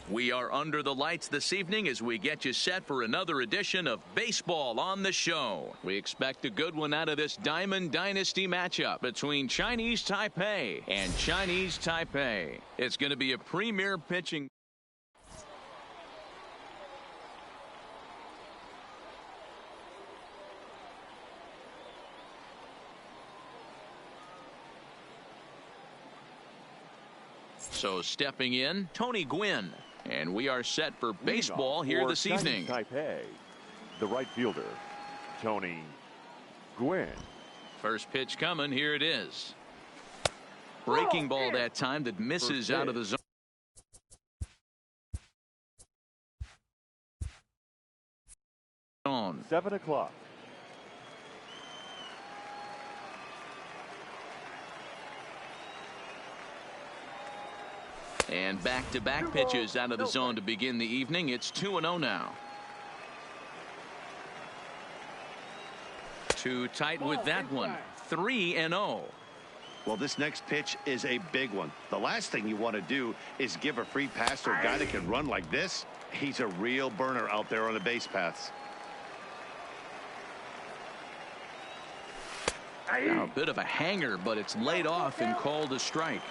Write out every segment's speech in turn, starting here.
We are under the lights this evening as we get you set for another edition of Baseball on the Show. We expect a good one out of this Diamond Dynasty matchup between Chinese Taipei and Chinese Taipei. It's going to be a premier pitching. So stepping in, Tony Gwynn. And we are set for baseball here this evening. Taipei, the right fielder, Tony Gwynn. First pitch coming. Here it is. Breaking ball that time that misses out of the zone. 7 o'clock. And back-to-back pitches out of the zone to begin the evening. It's 2-0 now. Too tight with that one. 3-0. Well, this next pitch is a big one. The last thing you want to do is give a free pass to a guy that can run like this. He's a real burner out there on the base paths. Now a bit of a hanger, but it's laid off and called a strike.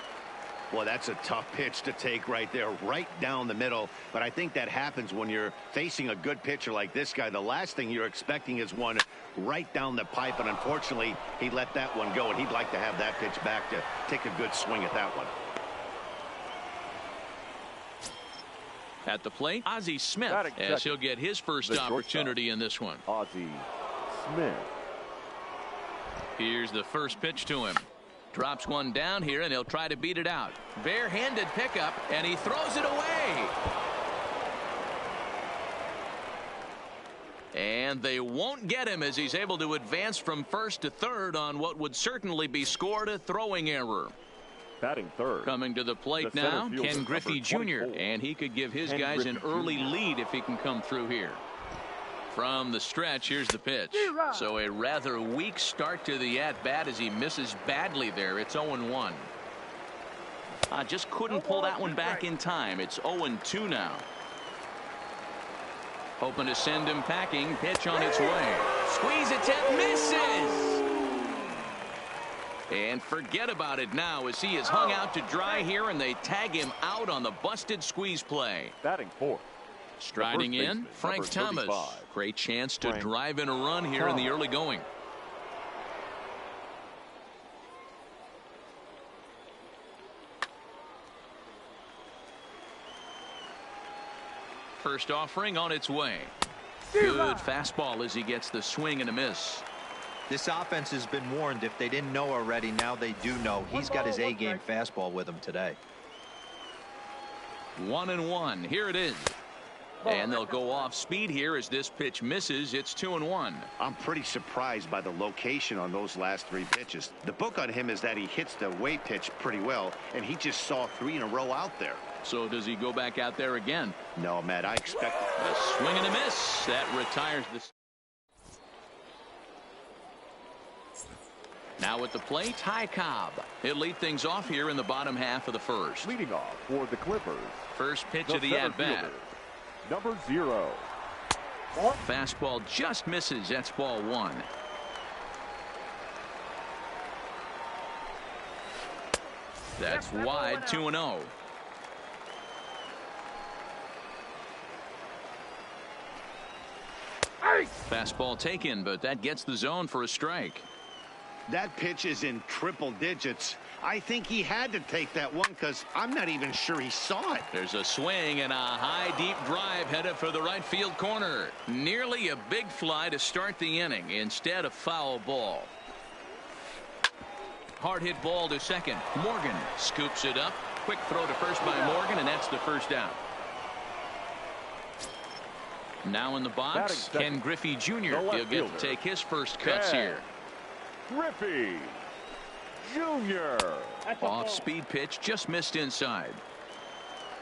Well, that's a tough pitch to take right there, right down the middle. But I think that happens when you're facing a good pitcher like this guy. The last thing you're expecting is one right down the pipe. And unfortunately, he let that one go. And he'd like to have that pitch back to take a good swing at that one. At the plate, Ozzie Smith, as he'll get his first opportunity in this one. Ozzie Smith. Here's the first pitch to him. Drops one down here, and he'll try to beat it out. Barehanded pickup, and he throws it away. And they won't get him as he's able to advance from first to third on what would certainly be scored a throwing error. Batting third. Coming to the plate now, Ken Griffey Jr., and he could give his guys an early lead if he can come through here. From the stretch, here's the pitch. So a rather weak start to the at-bat as he misses badly there. It's 0-1. Just couldn't pull that one back in time. It's 0-2 now. Hoping to send him packing. Pitch on its way. Squeeze attempt, misses! And forget about it now as he is hung out to dry here, and they tag him out on the busted squeeze play. Batting fourth. Striding in, Frank Thomas. Great chance to drive in a run here in the early going. First offering on its way. Good fastball as he gets the swing and a miss. This offense has been warned. If they didn't know already, now they do know. He's got his A-game fastball with him today. 1-1. Here it is. And they'll go off speed here as this pitch misses. It's 2-1. I'm pretty surprised by the location on those last three pitches. The book on him is that he hits the away pitch pretty well, and he just saw 3 in a row out there. So does he go back out there again? No, Matt, I expect a swing and a miss. That retires this. Now at the plate, Ty Cobb. He'll lead things off here in the bottom half of the first. Leading off for the Clippers. First pitch of the at-bat. Number 0. Fastball just misses. That's ball 1. That's wide. 2-0. Fastball taken, but that gets the zone for a strike. That pitch is in triple digits. I think he had to take that one because I'm not even sure he saw it. There's a swing and a high deep drive headed for the right field corner. Nearly a big fly to start the inning. Instead, a foul ball. Hard hit ball to second. Morgan scoops it up. Quick throw to first by Morgan, and that's the first down. Now in the box, Ken Griffey Jr. He'll get to take his first cuts here. Griffey Jr. Off speed pitch, just missed inside.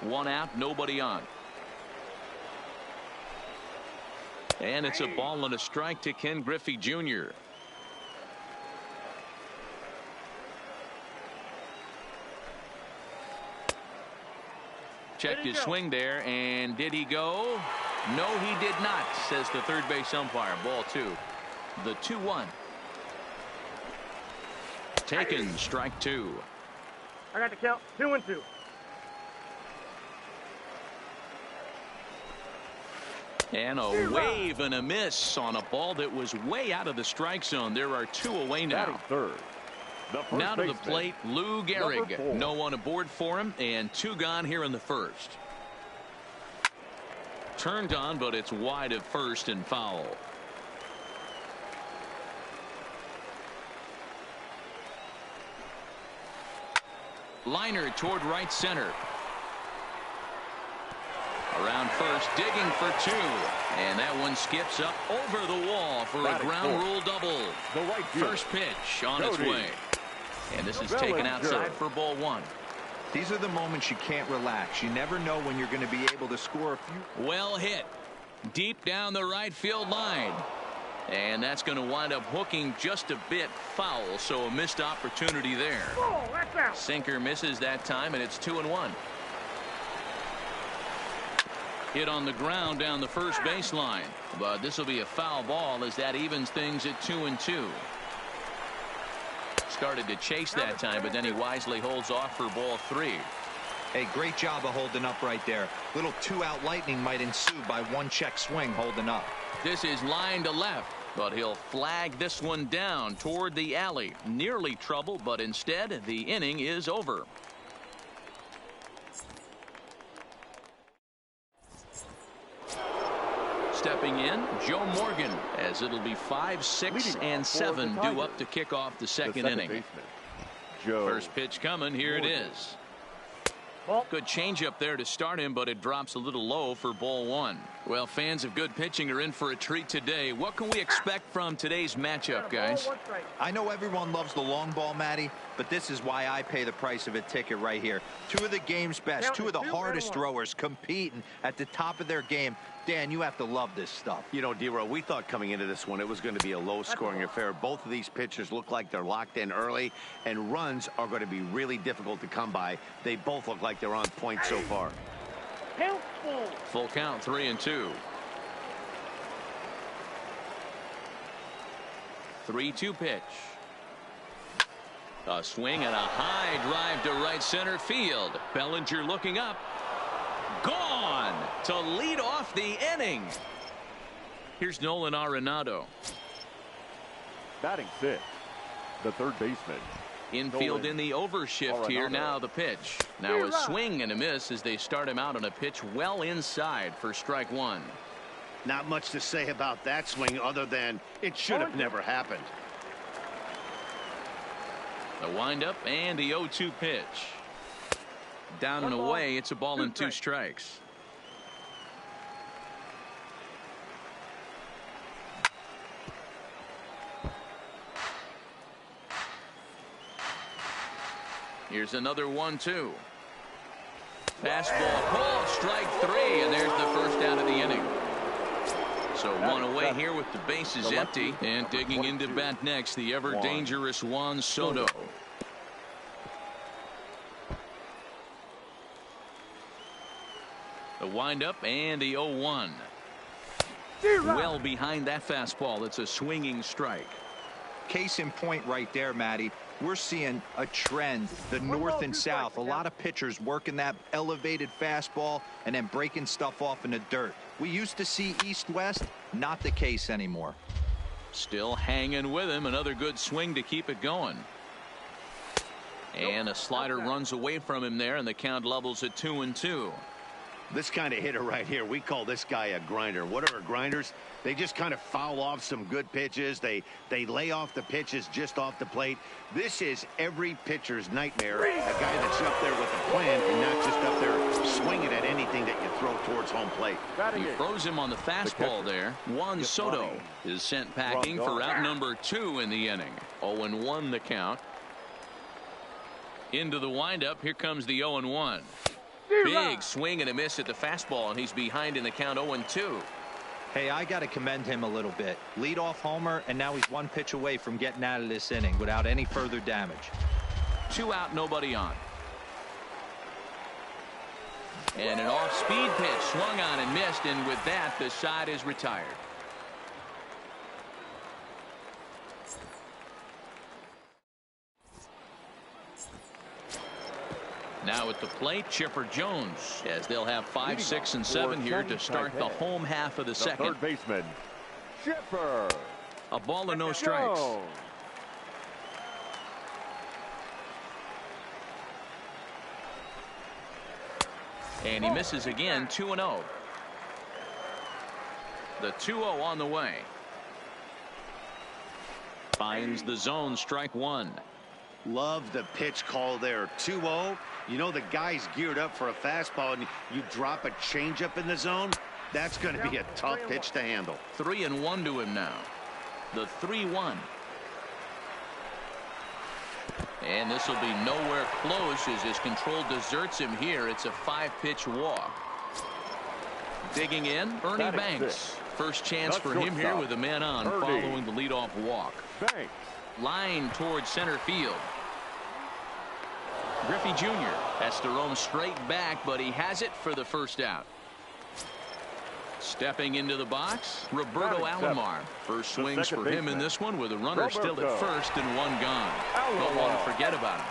1 out, nobody on. And it's a ball and a strike to Ken Griffey Jr. checked his swing there, and did he go? No, he did not, says the third base umpire. Ball 2. The 2-1. Taken, strike 2. I got the count. 2-2. And a wave and a miss on a ball that was way out of the strike zone. There are 2 away now. Third. Now to the plate, Lou Gehrig. No one aboard for him, and 2 gone here in the first. Turned on, but it's wide at first and foul. Liner toward right center. Around first, digging for 2. And that one skips up over the wall for a ground rule double. First pitch on its way. And this is taken outside for ball 1. These are the moments you can't relax. You never know when you're going to be able to score a few. Well hit. Deep down the right field line. And that's going to wind up hooking just a bit foul, so a missed opportunity there. Oh, that's out. Sinker misses that time, and it's 2-1. Hit on the ground down the first baseline, but this will be a foul ball as that evens things at 2-2. Started to chase that time, but then he wisely holds off for ball 3. Hey, great job of holding up right there. Little 2-out lightning might ensue by 1 check swing holding up. This is line to left, but he'll flag this one down toward the alley. Nearly trouble, but instead the inning is over. Stepping in, Joe Morgan, as it'll be 5, 6, and 7 due up to kick off the second inning. First pitch coming. Here it is. Good changeup there to start him, but it drops a little low for ball 1. Well, fans of good pitching are in for a treat today. What can we expect from today's matchup, guys? I know everyone loves the long ball, Matty, but this is why I pay the price of a ticket right here. 2 of the game's best, 2 of the hardest throwers competing at the top of their game. Dan, you have to love this stuff. You know, D-Row, we thought coming into this one it was going to be a low-scoring affair. Both of these pitchers look like they're locked in early, and runs are going to be really difficult to come by. They both look like they're on point so far. Full count, 3-2. 3-2 pitch. A swing and a high drive to right center field. Bellinger looking up. Gone to lead off the inning. Here's Nolan Arenado. Batting 6, the third baseman. Infield in the overshift here. Now the pitch. Now a swing and a miss as they start him out on a pitch well inside for strike 1. Not much to say about that swing other than it should have never happened. The windup and the 0-2 pitch. Down and away. It's a ball and 2 strikes. Here's another 1-2. Fastball called, strike 3, and there's the first out of the inning. So 1 away here with the bases empty, and digging into bat next, the ever dangerous Juan Soto. The windup and the 0-1. Well behind that fastball. It's a swinging strike. Case in point right there, Matty. We're seeing a trend, the north and south. A lot of pitchers working that elevated fastball and then breaking stuff off in the dirt. We used to see east-west, not the case anymore. Still hanging with him. Another good swing to keep it going. And a slider runs away from him there, and the count levels at 2-2. This kind of hitter right here, we call this guy a grinder. What are grinders? They just kind of foul off some good pitches. They lay off the pitches just off the plate. This is every pitcher's nightmare. A guy that's up there with a plan and not just up there swinging at anything that you throw towards home plate. He froze him on the fastball there. Juan Soto is sent packing for out number 2 in the inning. 0-1 the count. Into the windup. Here comes the 0-1. Big swing and a miss at the fastball, and he's behind in the count 0-2. Hey, I got to commend him a little bit. Leadoff homer, and now he's 1 pitch away from getting out of this inning without any further damage. 2 out, nobody on. And an off-speed pitch swung on and missed, and with that, the side is retired. Now at the plate, Chipper Jones, as they'll have 5, 6, and 7 here to start the home half of the second. Third baseman, Chipper. A ball and no strikes. And he misses again, 2-0. The 2-0 on the way. Finds the zone, strike one. Love the pitch call there. 2-0. You know the guy's geared up for a fastball, and you drop a changeup in the zone. That's going to be a tough pitch to handle. 3-1 to him now. The 3-1. And this will be nowhere close as his control deserts him here. It's a 5-pitch walk. Digging in, Ernie Banks. First chance for him here with a man on following the leadoff walk. Line towards center field. Griffey Jr. has to roam straight back, but he has it for the first out. Stepping into the box, Roberto Alomar. First swings for him in this one with a runner still at first and one gone. Don't want to forget about him.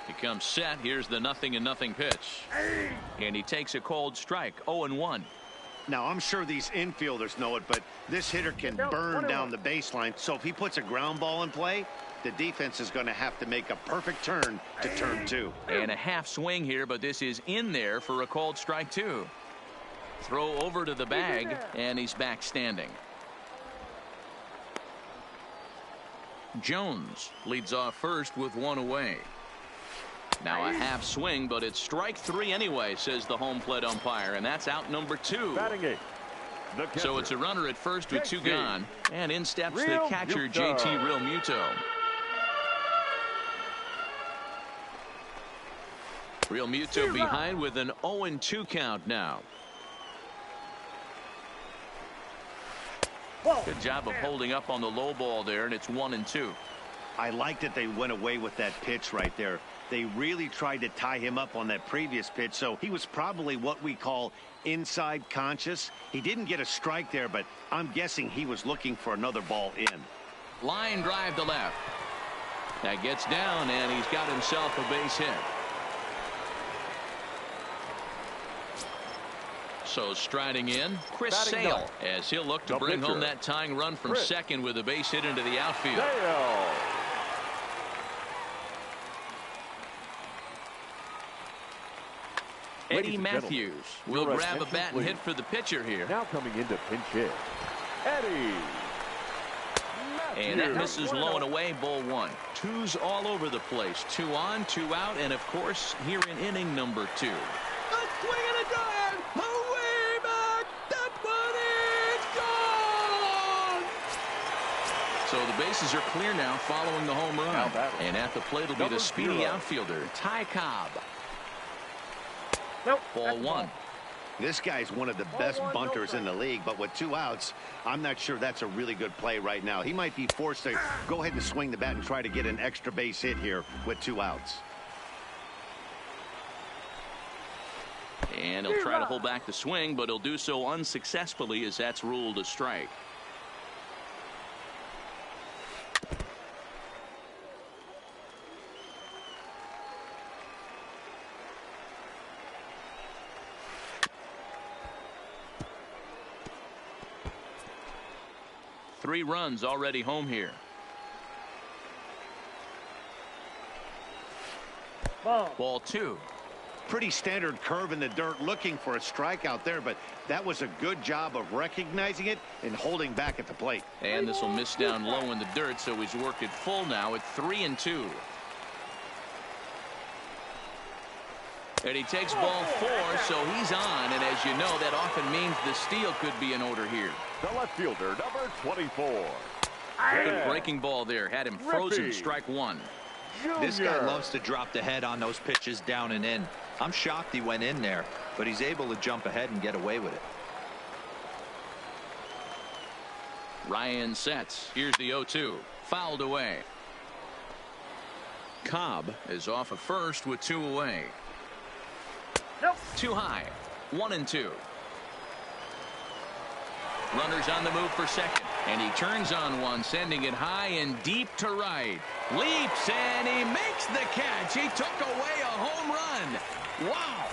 He comes set. Here's the 0-0 pitch. And he takes a cold strike. 0-1. Now, I'm sure these infielders know it, but this hitter can burn down the baseline. So if he puts a ground ball in play, the defense is going to have to make a perfect turn to turn two. And a half swing here, but this is in there for a called strike two. Throw over to the bag, and he's back standing. Jones leads off first with one away. Now a half swing, but it's strike three anyway, says the home plate umpire, and that's out number two. So it's a runner at first with two gone, and in steps the catcher, JT Realmuto. Realmuto behind with an 0-2 count now. Good job of holding up on the low ball there, and it's 1-2. I like that they went away with that pitch right there. They really tried to tie him up on that previous pitch, so he was probably what we call inside conscious. He didn't get a strike there, but I'm guessing he was looking for another ball in. Line drive to left. That gets down, and he's got himself a base hit. So striding in, Chris Sale, as he'll look to bring home that tying run from second with a base hit into the outfield. Eddie Matthews will grab a bat and hit for the pitcher here. Now coming into pinch hit, Eddie. And that misses low and away, ball one. Twos all over the place. 2 on, 2 out, and of course here in inning number 2. A swing and a drive. Away back. That one is gone. So the bases are clear now following the home run. And at the plate will be the speedy outfielder, Ty Cobb. Ball one. This guy's one of the best bunters in the league, but with 2 outs, I'm not sure that's a really good play right now. He might be forced to go ahead and swing the bat and try to get an extra base hit here with 2 outs. And he'll try to hold back the swing, but he'll do so unsuccessfully as that's ruled a strike. Three runs already home here. Ball 2. Pretty standard curve in the dirt, looking for a strikeout there, but that was a good job of recognizing it and holding back at the plate. And this will miss down low in the dirt, so he's worked it full now at 3-2. And he takes ball 4, so he's on, and as you know, that often means the steal could be in order here. The left fielder, number 24. Good breaking ball there, had him frozen, strike one. This guy loves to drop the head on those pitches down and in. I'm shocked he went in there, but he's able to jump ahead and get away with it. Ryan sets. Here's the 0-2. Fouled away. Cobb is off at first with 2 away. Nope. Too high. 1-2. Runners on the move for second, and he turns on one, sending it high and deep to right. Leaps, and he makes the catch. He took away a home run. Wow.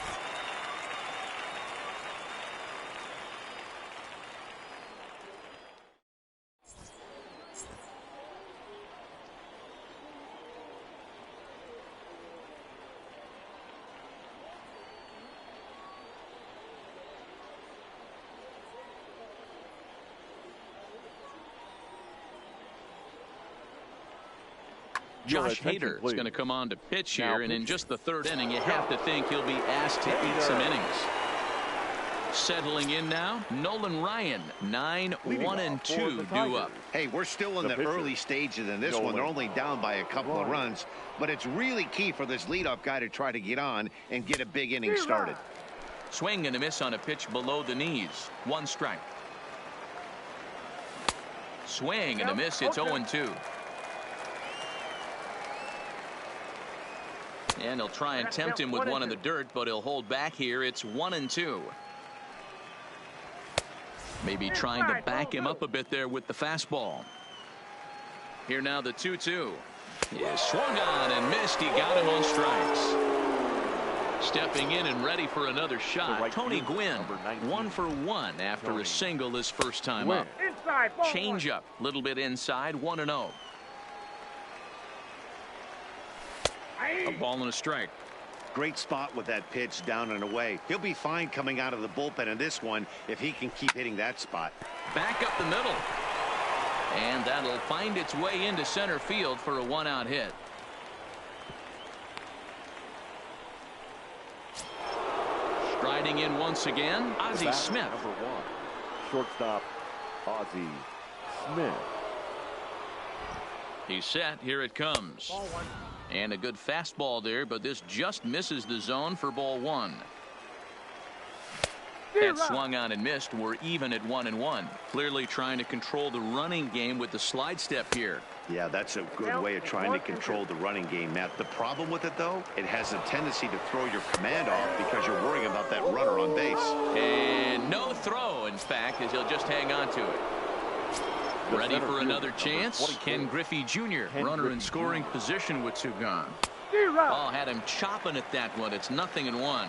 Josh Hader is going to come on to pitch here, and in just the 3rd inning, you have to think he'll be asked to eat some innings. Settling in now, Nolan Ryan, 9-1-2 due up. Hey, we're still in the early stages in this one. They're only down by a couple of runs, but it's really key for this leadoff guy to try to get on and get a big inning started. Swing and a miss on a pitch below the knees. 1 strike. Swing and a miss. It's 0-2. And he'll try and tempt him with one in the dirt, but he'll hold back here. It's 1-2. Maybe trying to back him up a bit there with the fastball. Here now the 2-2. He swung on and missed. He got him on strikes. Stepping in and ready for another shot. Tony Gwynn, 1 for 1 after a single this first time up. Change up, little bit inside, 1-0. A ball and a strike. Great spot with that pitch down and away. He'll be fine coming out of the bullpen in this one if he can keep hitting that spot. Back up the middle. And that'll find its way into center field for a 1-out hit. Striding in once again, Ozzie Smith. Number 1, shortstop, Ozzie Smith. He's set. Here it comes. And a good fastball there, but this just misses the zone for ball 1. That swung on and missed. We're even at 1-1. Clearly trying to control the running game with the slide step here. Yeah, that's a good way of trying to control the running game, Matt. The problem with it, though, it has a tendency to throw your command off because you're worrying about that runner on base. And no throw, in fact, as he'll just hang on to it. Ready for another chance. Ken Griffey Jr., runner in scoring position with 2 gone. Oh, had him chopping at that one. It's 0-1.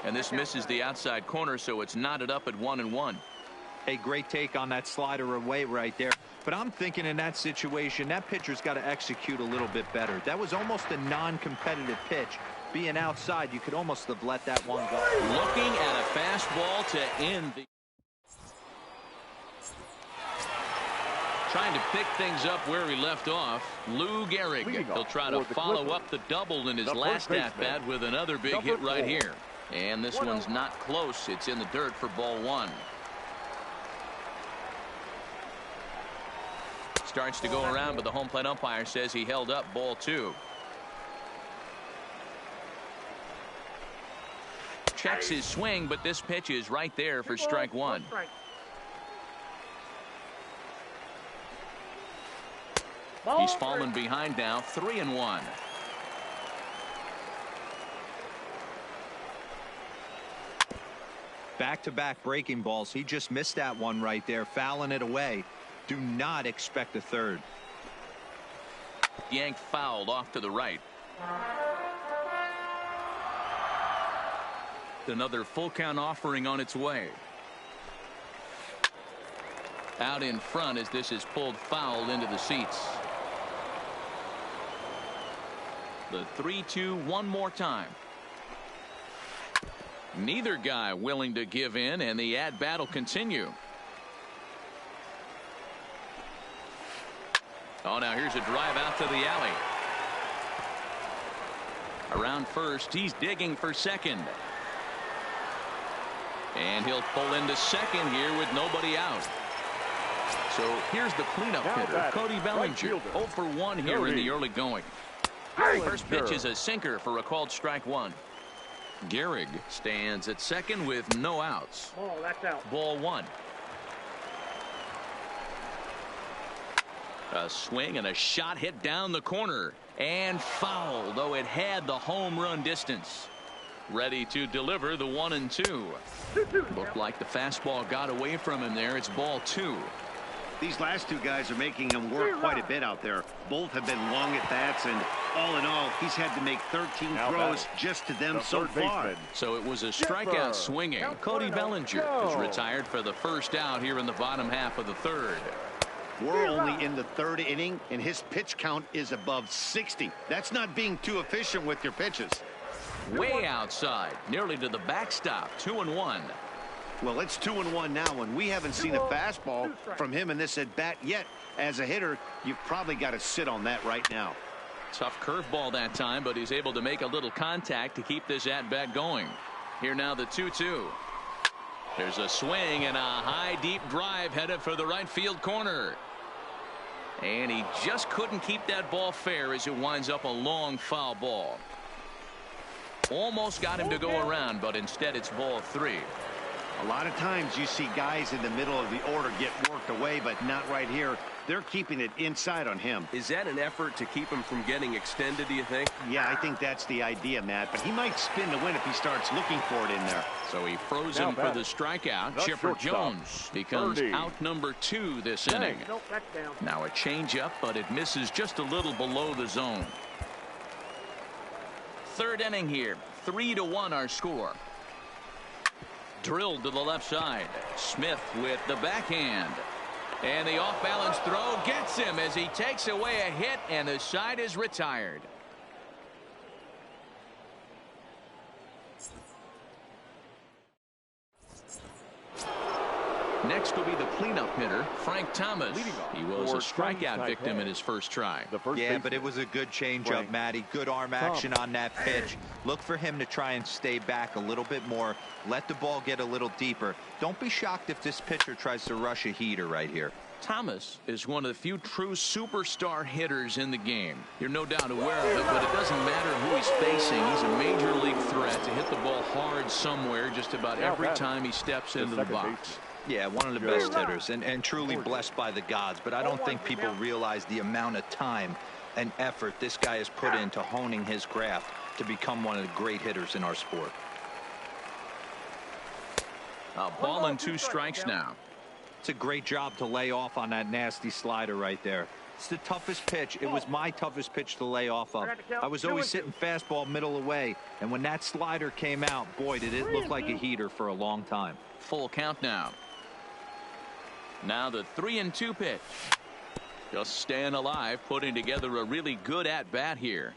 And this misses the outside corner, so it's knotted up at 1-1. A great take on that slider away right there. But I'm thinking in that situation, that pitcher's got to execute a little bit better. That was almost a non-competitive pitch. Being outside, you could almost have let that one go. Looking at a fastball to end the... Trying to pick things up where he left off. Lou Gehrig. He'll try to follow up the double in his last at-bat with another big hit right here. And this one's not close. It's in the dirt for ball 1. Starts to go around, but the home plate umpire says he held up ball 2. Checks his swing, but this pitch is right there for strike 1. He's fallen behind now, 3-1. Back-to-back breaking balls. He just missed that one right there, fouling it away. Do not expect a third. Yanked fouled off to the right. Another full count offering on its way. Out in front as this is pulled foul into the seats. The 3-2 one more time. Neither guy willing to give in, and the at-bat will continue. Oh, now here's a drive out to the alley. Around first, he's digging for second. And he'll pull into second here with nobody out. So here's the cleanup hitter, Cody Bellinger, 0 for 1 here in the early going. First pitch is a sinker for a called strike 1. Gehrig stands at second with no outs. Oh, that's out. Ball 1. A swing and a shot hit down the corner. And foul, though it had the home run distance. Ready to deliver the 1-2. Looked like the fastball got away from him there. It's ball 2. These last two guys are making him work quite a bit out there. Both have been long at bats, and all in all, he's had to make 13 throws just to them so far. So it was a strikeout swinging. Cody Bellinger is retired for the first out here in the bottom half of the third. We're only in the third inning, and his pitch count is above 60. That's not being too efficient with your pitches. Way outside, nearly to the backstop. 2-1. Well, it's 2-1 now, and we haven't seen a fastball from him in this at-bat yet. As a hitter, you've probably got to sit on that right now. Tough curveball that time, but he's able to make a little contact to keep this at-bat going. Here now the 2-2. There's a swing and a high, deep drive headed for the right field corner. And he just couldn't keep that ball fair as it winds up a long foul ball. Almost got him to go around, but instead it's ball 3. A lot of times you see guys in the middle of the order get worked away, but not right here. They're keeping it inside on him. Is that an effort to keep him from getting extended, do you think? Yeah, I think that's the idea, Matt, but he might spin to win if he starts looking for it in there. So he froze him for the strikeout. Chipper Jones becomes out number 2 this inning. Now a changeup, but it misses just a little below the zone. Third inning here. 3-1 our score. Drilled to the left side. Smith with the backhand. And the off-balance throw gets him as he takes away a hit, and the side is retired. Next will be the cleanup hitter, Frank Thomas. He was a strikeout victim in his first try. Yeah, but it was a good changeup, Matty. Good arm action on that pitch. Look for him to try and stay back a little bit more. Let the ball get a little deeper. Don't be shocked if this pitcher tries to rush a heater right here. Thomas is one of the few true superstar hitters in the game. You're no doubt aware of it, but it doesn't matter who he's facing. He's a major league threat to hit the ball hard somewhere just about every time he steps into the box. Yeah, one of the best hitters and truly blessed by the gods, but I don't think people realize the amount of time and effort this guy has put into honing his craft to become one of the great hitters in our sport. A ball and 2 strikes now. It's a great job to lay off on that nasty slider right there. It's the toughest pitch. It was my toughest pitch to lay off of. I was always sitting fastball middle away, and when that slider came out, boy, did it look like a heater for a long time. Full count now. Now the 3-2 pitch. Just staying alive, putting together a really good at-bat here.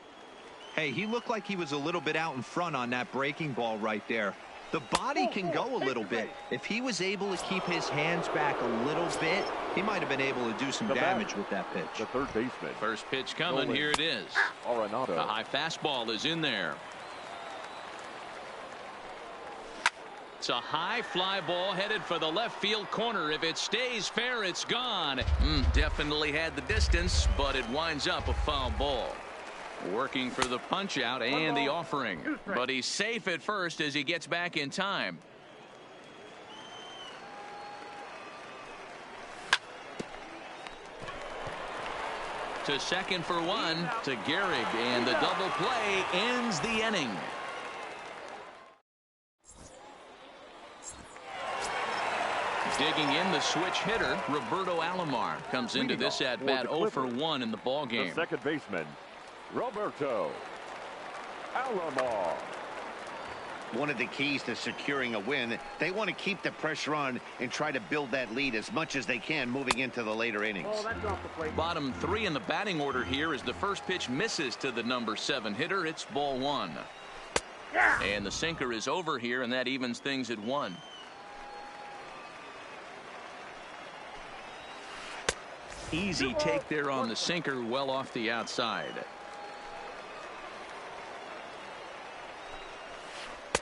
Hey, he looked like he was a little bit out in front on that breaking ball right there. The body can go a little bit. If he was able to keep his hands back a little bit, he might have been able to do some damage with that pitch. The third baseman. First pitch coming. Here it is. The high fastball is in there. It's a high fly ball headed for the left field corner. If it stays fair, it's gone. Definitely had the distance, but it winds up a foul ball. Working for the punch out and the offering, but he's safe at first as he gets back in time. To second for 1 to Gehrig, and the double play ends the inning. Digging in, the switch hitter Roberto Alomar comes into this at bat 0 for 1 in the ball game. The second baseman, Roberto Alomar. One of the keys to securing a win, they want to keep the pressure on and try to build that lead as much as they can moving into the later innings. Bottom 3 in the batting order here as the first pitch misses to the number 7 hitter. It's ball 1. And the sinker is over here, and that evens things at 1. Easy take there on the sinker, well off the outside.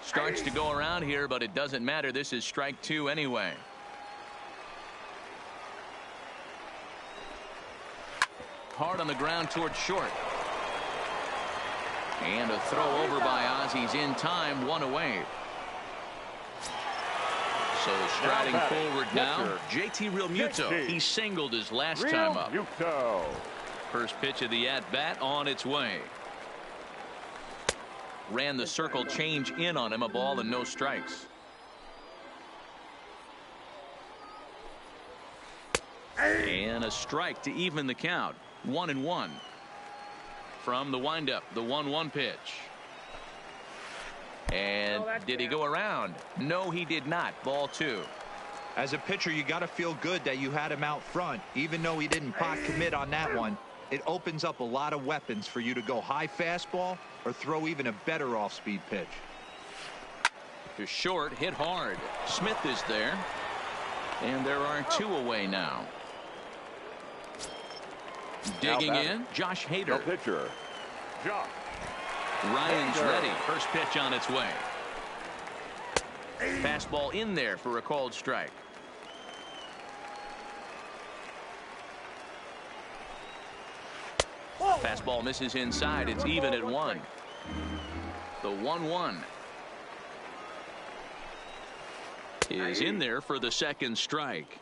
Starts to go around here, but it doesn't matter. This is strike 2 anyway. Hard on the ground towards short. And a throw over by Ozzy's in time, 1 away. So striding forward now, JT Realmuto. He singled his last time up. First pitch of the at-bat on its way. Ran the circle change in on him, a ball and no strikes. And a strike to even the count. 1-1. From the windup, the 1-1 pitch. And did he go around? No, he did not. Ball 2. As a pitcher, you got to feel good that you had him out front, even though he didn't pot commit on that one. It opens up a lot of weapons for you to go high fastball or throw even a better off-speed pitch. To short, hit hard. Smith is there. And there are 2 away now. Digging in, Josh Hader. The pitcher, Josh. Ryan's ready. First pitch on its way. Fastball in there for a called strike. Fastball misses inside. It's even at 1. The 1-1 is in there for the second strike.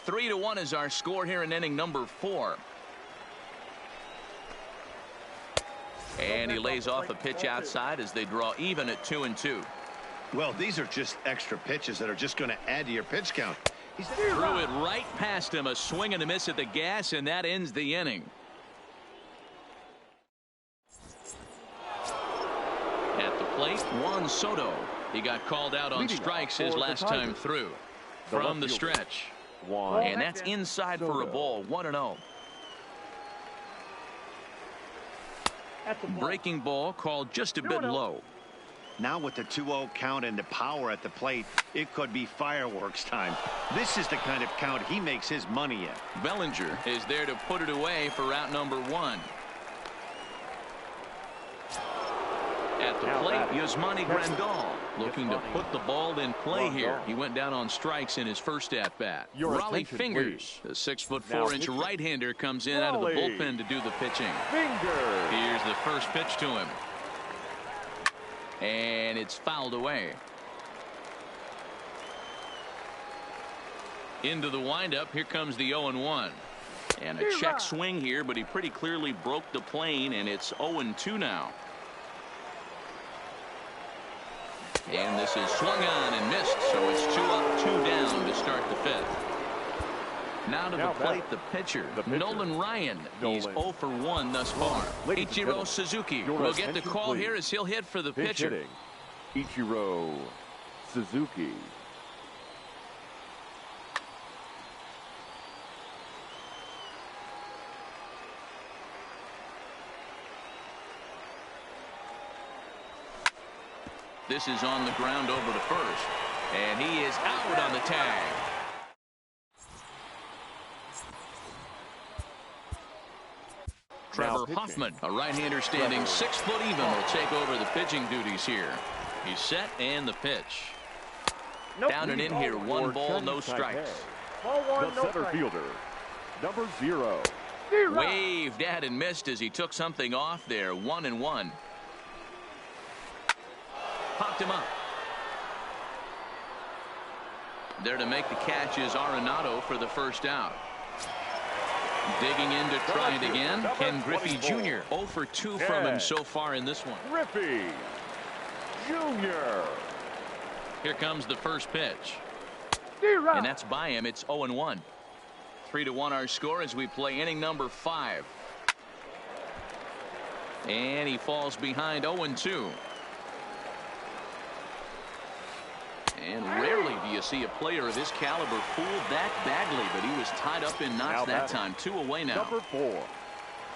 3-1 is our score here in inning number 4. And he lays off a pitch outside as they draw even at 2-2. Well, these are just extra pitches that are just going to add to your pitch count. He threw it right past him, a swing and a miss at the gas, and that ends the inning. At the plate, Juan Soto. He got called out on strikes his last time through. From the stretch. And that's inside for a ball. 1-0. Breaking ball called just a bit low. Now with the 2-0 count and the power at the plate, it could be fireworks time. This is the kind of count he makes his money in. Bellinger is there to put it away for out number 1. At the plate, Yasmani Grandal looking to put the ball in play here. He went down on strikes in his first at-bat. Raleigh Fingers, the 6'4" right-hander, comes in out of the bullpen to do the pitching. Here's the first pitch to him. And it's fouled away. Into the windup. Here comes the 0-1. And a check swing here, but he pretty clearly broke the plane, and it's 0-2 now. And this is swung on and missed, so it's 2 up, 2 down to start the 5th. Now to the plate, the pitcher, Nolan Ryan. He's 0 for 1 thus far. Ichiro Suzuki will get the call here as he'll hit for the pitcher. Ichiro Suzuki. This is on the ground over to first. And he is out on the tag. Trevor Hoffman, a right-hander standing 6 foot even, will take over the pitching duties here. He's set and the pitch. Down and in here, 1 ball, no strikes. The center fielder, number 0. Waved at and missed as he took something off there. 1-1. Popped him up. There to make the catch is Arenado for the first out. Digging in to try it again, Ken Griffey Jr. 0 for 2 from him so far in this one. Griffey Jr. Here comes the first pitch. And that's by him. It's 0-1. 3-1 our score as we play inning number 5. And he falls behind 0-2. And rarely do you see a player of his caliber fooled that badly, but he was tied up in knots that time. 2 away now. Number 4.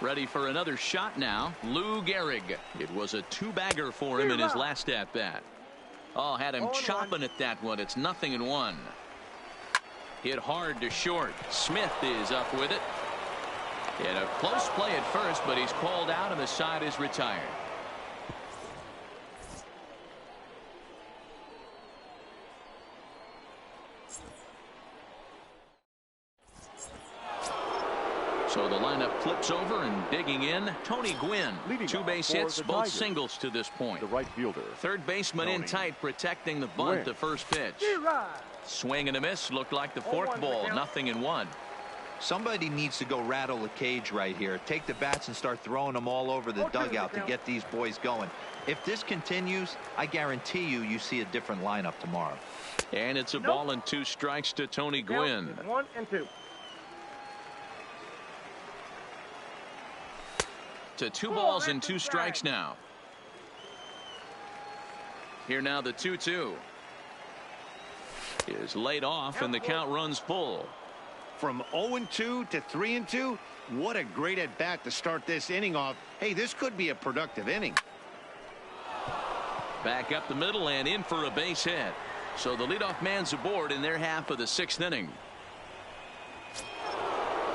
Ready for another shot now. Lou Gehrig. It was a 2-bagger for him in his last at-bat. Oh, had him chopping at that one. It's 0-1. Hit hard to short. Smith is up with it. And a close play at first, but he's called out and the side is retired. So the lineup flips over, and digging in, Tony Gwynn. Leading 2 base hits, the both Tigers. singles to this point. The right fielder. Third baseman in tight, protecting the bunt. Gwynn. The first pitch. Swing and a miss. Looked like the fork ball. 0-1. Somebody needs to go rattle the cage right here. Take the bats and start throwing them all over the dugout to get these boys going. If this continues, I guarantee you see a different lineup tomorrow. And it's a ball and 2 strikes to Tony Gwynn. 1 and 2. To 2 balls and 2 strikes now. Here now the 2-2 is laid off, and the count runs full. From 0-2 to 3-2, what a great at bat to start this inning off. Hey, this could be a productive inning. Back up the middle and in for a base hit. So the leadoff man's aboard in their half of the 6th inning.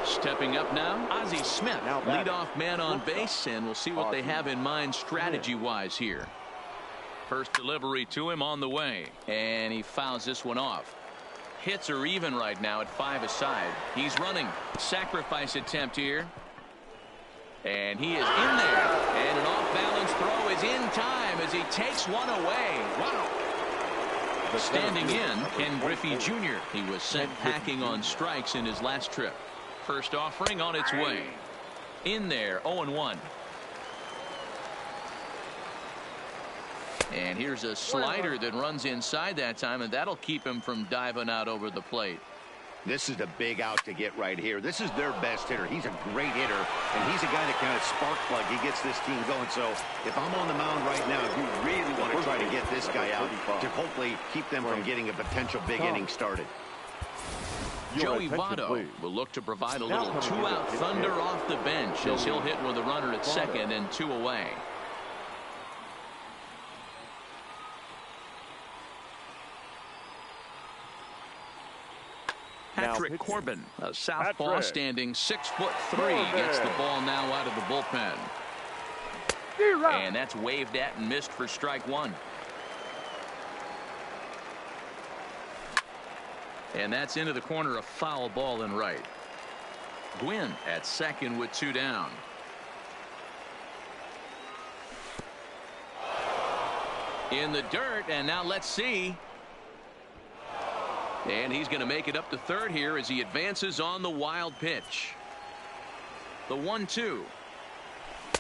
Stepping up now, Ozzie Smith, leadoff man on base, and we'll see what they have in mind strategy-wise here. First delivery to him on the way, and he fouls this one off. Hits are even right now at 5 aside. He's running. Sacrifice attempt here. And he is in there. And an off-balance throw is in time as he takes one away. Wow. Standing in, Ken Griffey Jr. He was sent packing on strikes in his last trip. First offering on its way. In there, 0-1. And here's a slider that runs inside that time, and that'll keep him from diving out over the plate. This is the big out to get right here. This is their best hitter. He's a great hitter, and he's a guy that kind of spark plug. He gets this team going. So if I'm on the mound right now, you really want to try to get this guy out to hopefully keep them from getting a potential big inning started. Joey Votto will look to provide a little 2-out thunder off the bench as he'll hit with a runner at second and 2 away. Patrick Corbin, a southpaw standing 6'3", gets the ball now out of the bullpen. And that's waved at and missed for strike 1. And that's into the corner, a foul ball and right. Gwynn at second with 2 down. In the dirt, and now let's see. And he's going to make it up to third here as he advances on the wild pitch. The 1-2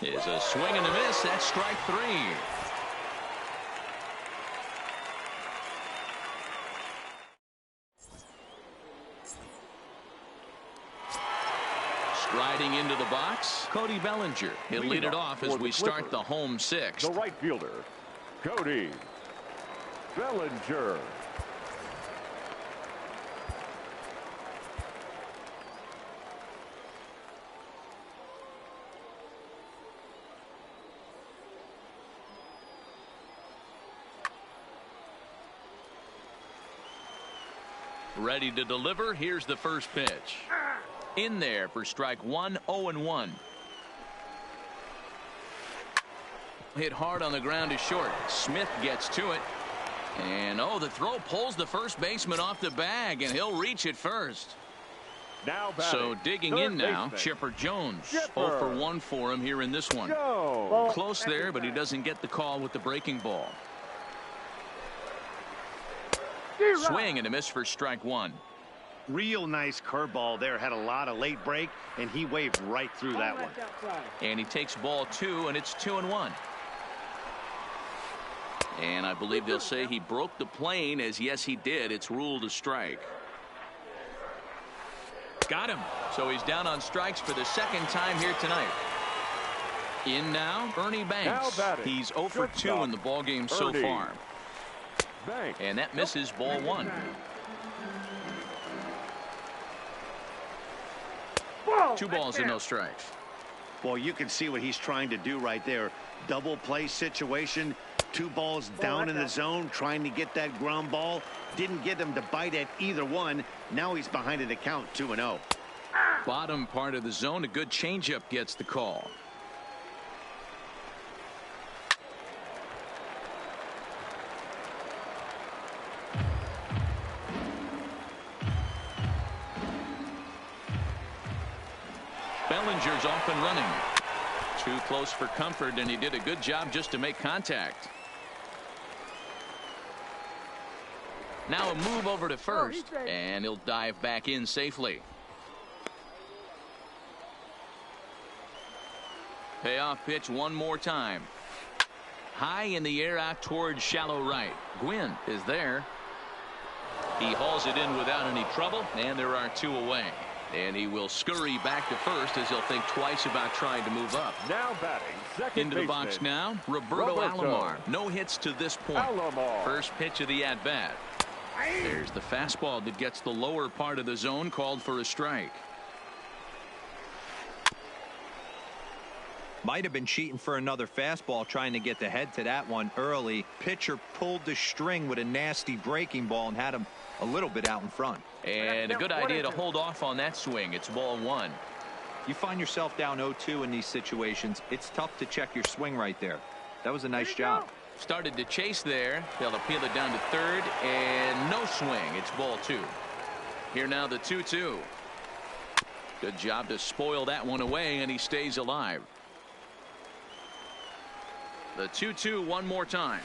is a swing and a miss. That's strike 3. Striding into the box, Cody Bellinger. He'll lead it off as we start the home 6th. The right fielder, Cody Bellinger. Ready to deliver. Here's the first pitch. In there for strike 1, 0-1. Hit hard on the ground is short. Smith gets to it. And the throw pulls the first baseman off the bag, and he'll reach it first. Now so digging in now, Chipper Jones. 0 for 1 for him here in this one. Close there, but he doesn't get the call with the breaking ball. Swing and a miss for strike 1. Real nice curveball there. Had a lot of late break, and he waved right through that one. And he takes ball 2, and it's 2-1. And I believe they'll say he broke the plane, as yes he did. It's ruled a strike. Got him. So he's down on strikes for the second time here tonight. In now, Ernie Banks. He's 0 for 2 in the ballgame so far. And that misses ball 1. Two balls and no strikes. Well, you can see what he's trying to do right there. Double play situation. 2 balls down in the zone, trying to get that ground ball. Didn't get him to bite at either one. Now he's behind in the count, 2-0. Bottom part of the zone, a good changeup gets the call. Bellinger's off and running. Too close for comfort, and he did a good job just to make contact. Now a move over to first, and he'll dive back in safely. Payoff pitch one more time. High in the air out towards shallow right. Gwynn is there. He hauls it in without any trouble, and there are 2 away. And he will scurry back to first as he'll think twice about trying to move up. Now batting, second into the box now, Roberto Alomar. No hits to this point. Alomar. First pitch of the at-bat. There's the fastball that gets the lower part of the zone, called for a strike. Might have been cheating for another fastball, trying to get the head to that one early. Pitcher pulled the string with a nasty breaking ball and had him a little bit out in front. And a good idea to hold off on that swing. It's ball 1. You find yourself down 0-2 in these situations. It's tough to check your swing right there. That was a nice job. Started to chase there. They'll appeal it down to third, and no swing. It's ball 2. Here now the 2-2. Good job to spoil that one away, and he stays alive. The 2-2 one more time.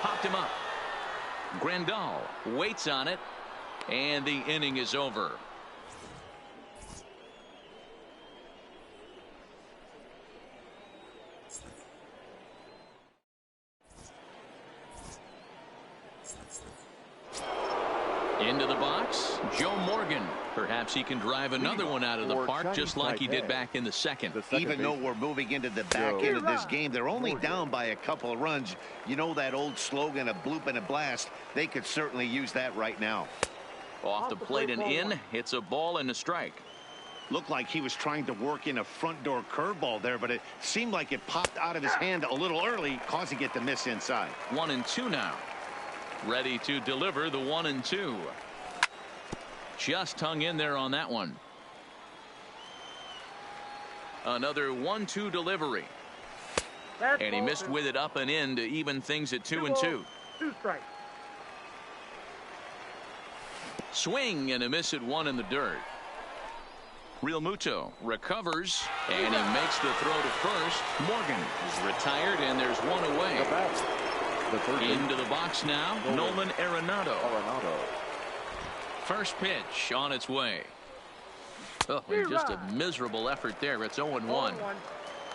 Popped him up. Grandal waits on it, and the inning is over. Into the box, Joe Morgan. Perhaps he can drive another one out of the park, just like he did back in the second. Even though we're moving into the back end of this game, they're only down by a couple of runs. You know that old slogan, a bloop and a blast. They could certainly use that right now. Off the plate and in. It's a ball and a strike. Looked like he was trying to work in a front door curveball there, but it seemed like it popped out of his hand a little early, causing it to miss inside. 1-2 now. Ready to deliver the 1-2. Just hung in there on that one. Another 1-2 delivery. And he missed with it up and in to even things at 2-2. 2 strikes. Swing and a miss at 1 in the dirt. Real Muto recovers, and he makes the throw to first. Morgan is retired, and there's 1 away. Into the box now, Nolan Arenado. First pitch on its way. Oh, and just a miserable effort there. It's 0-1.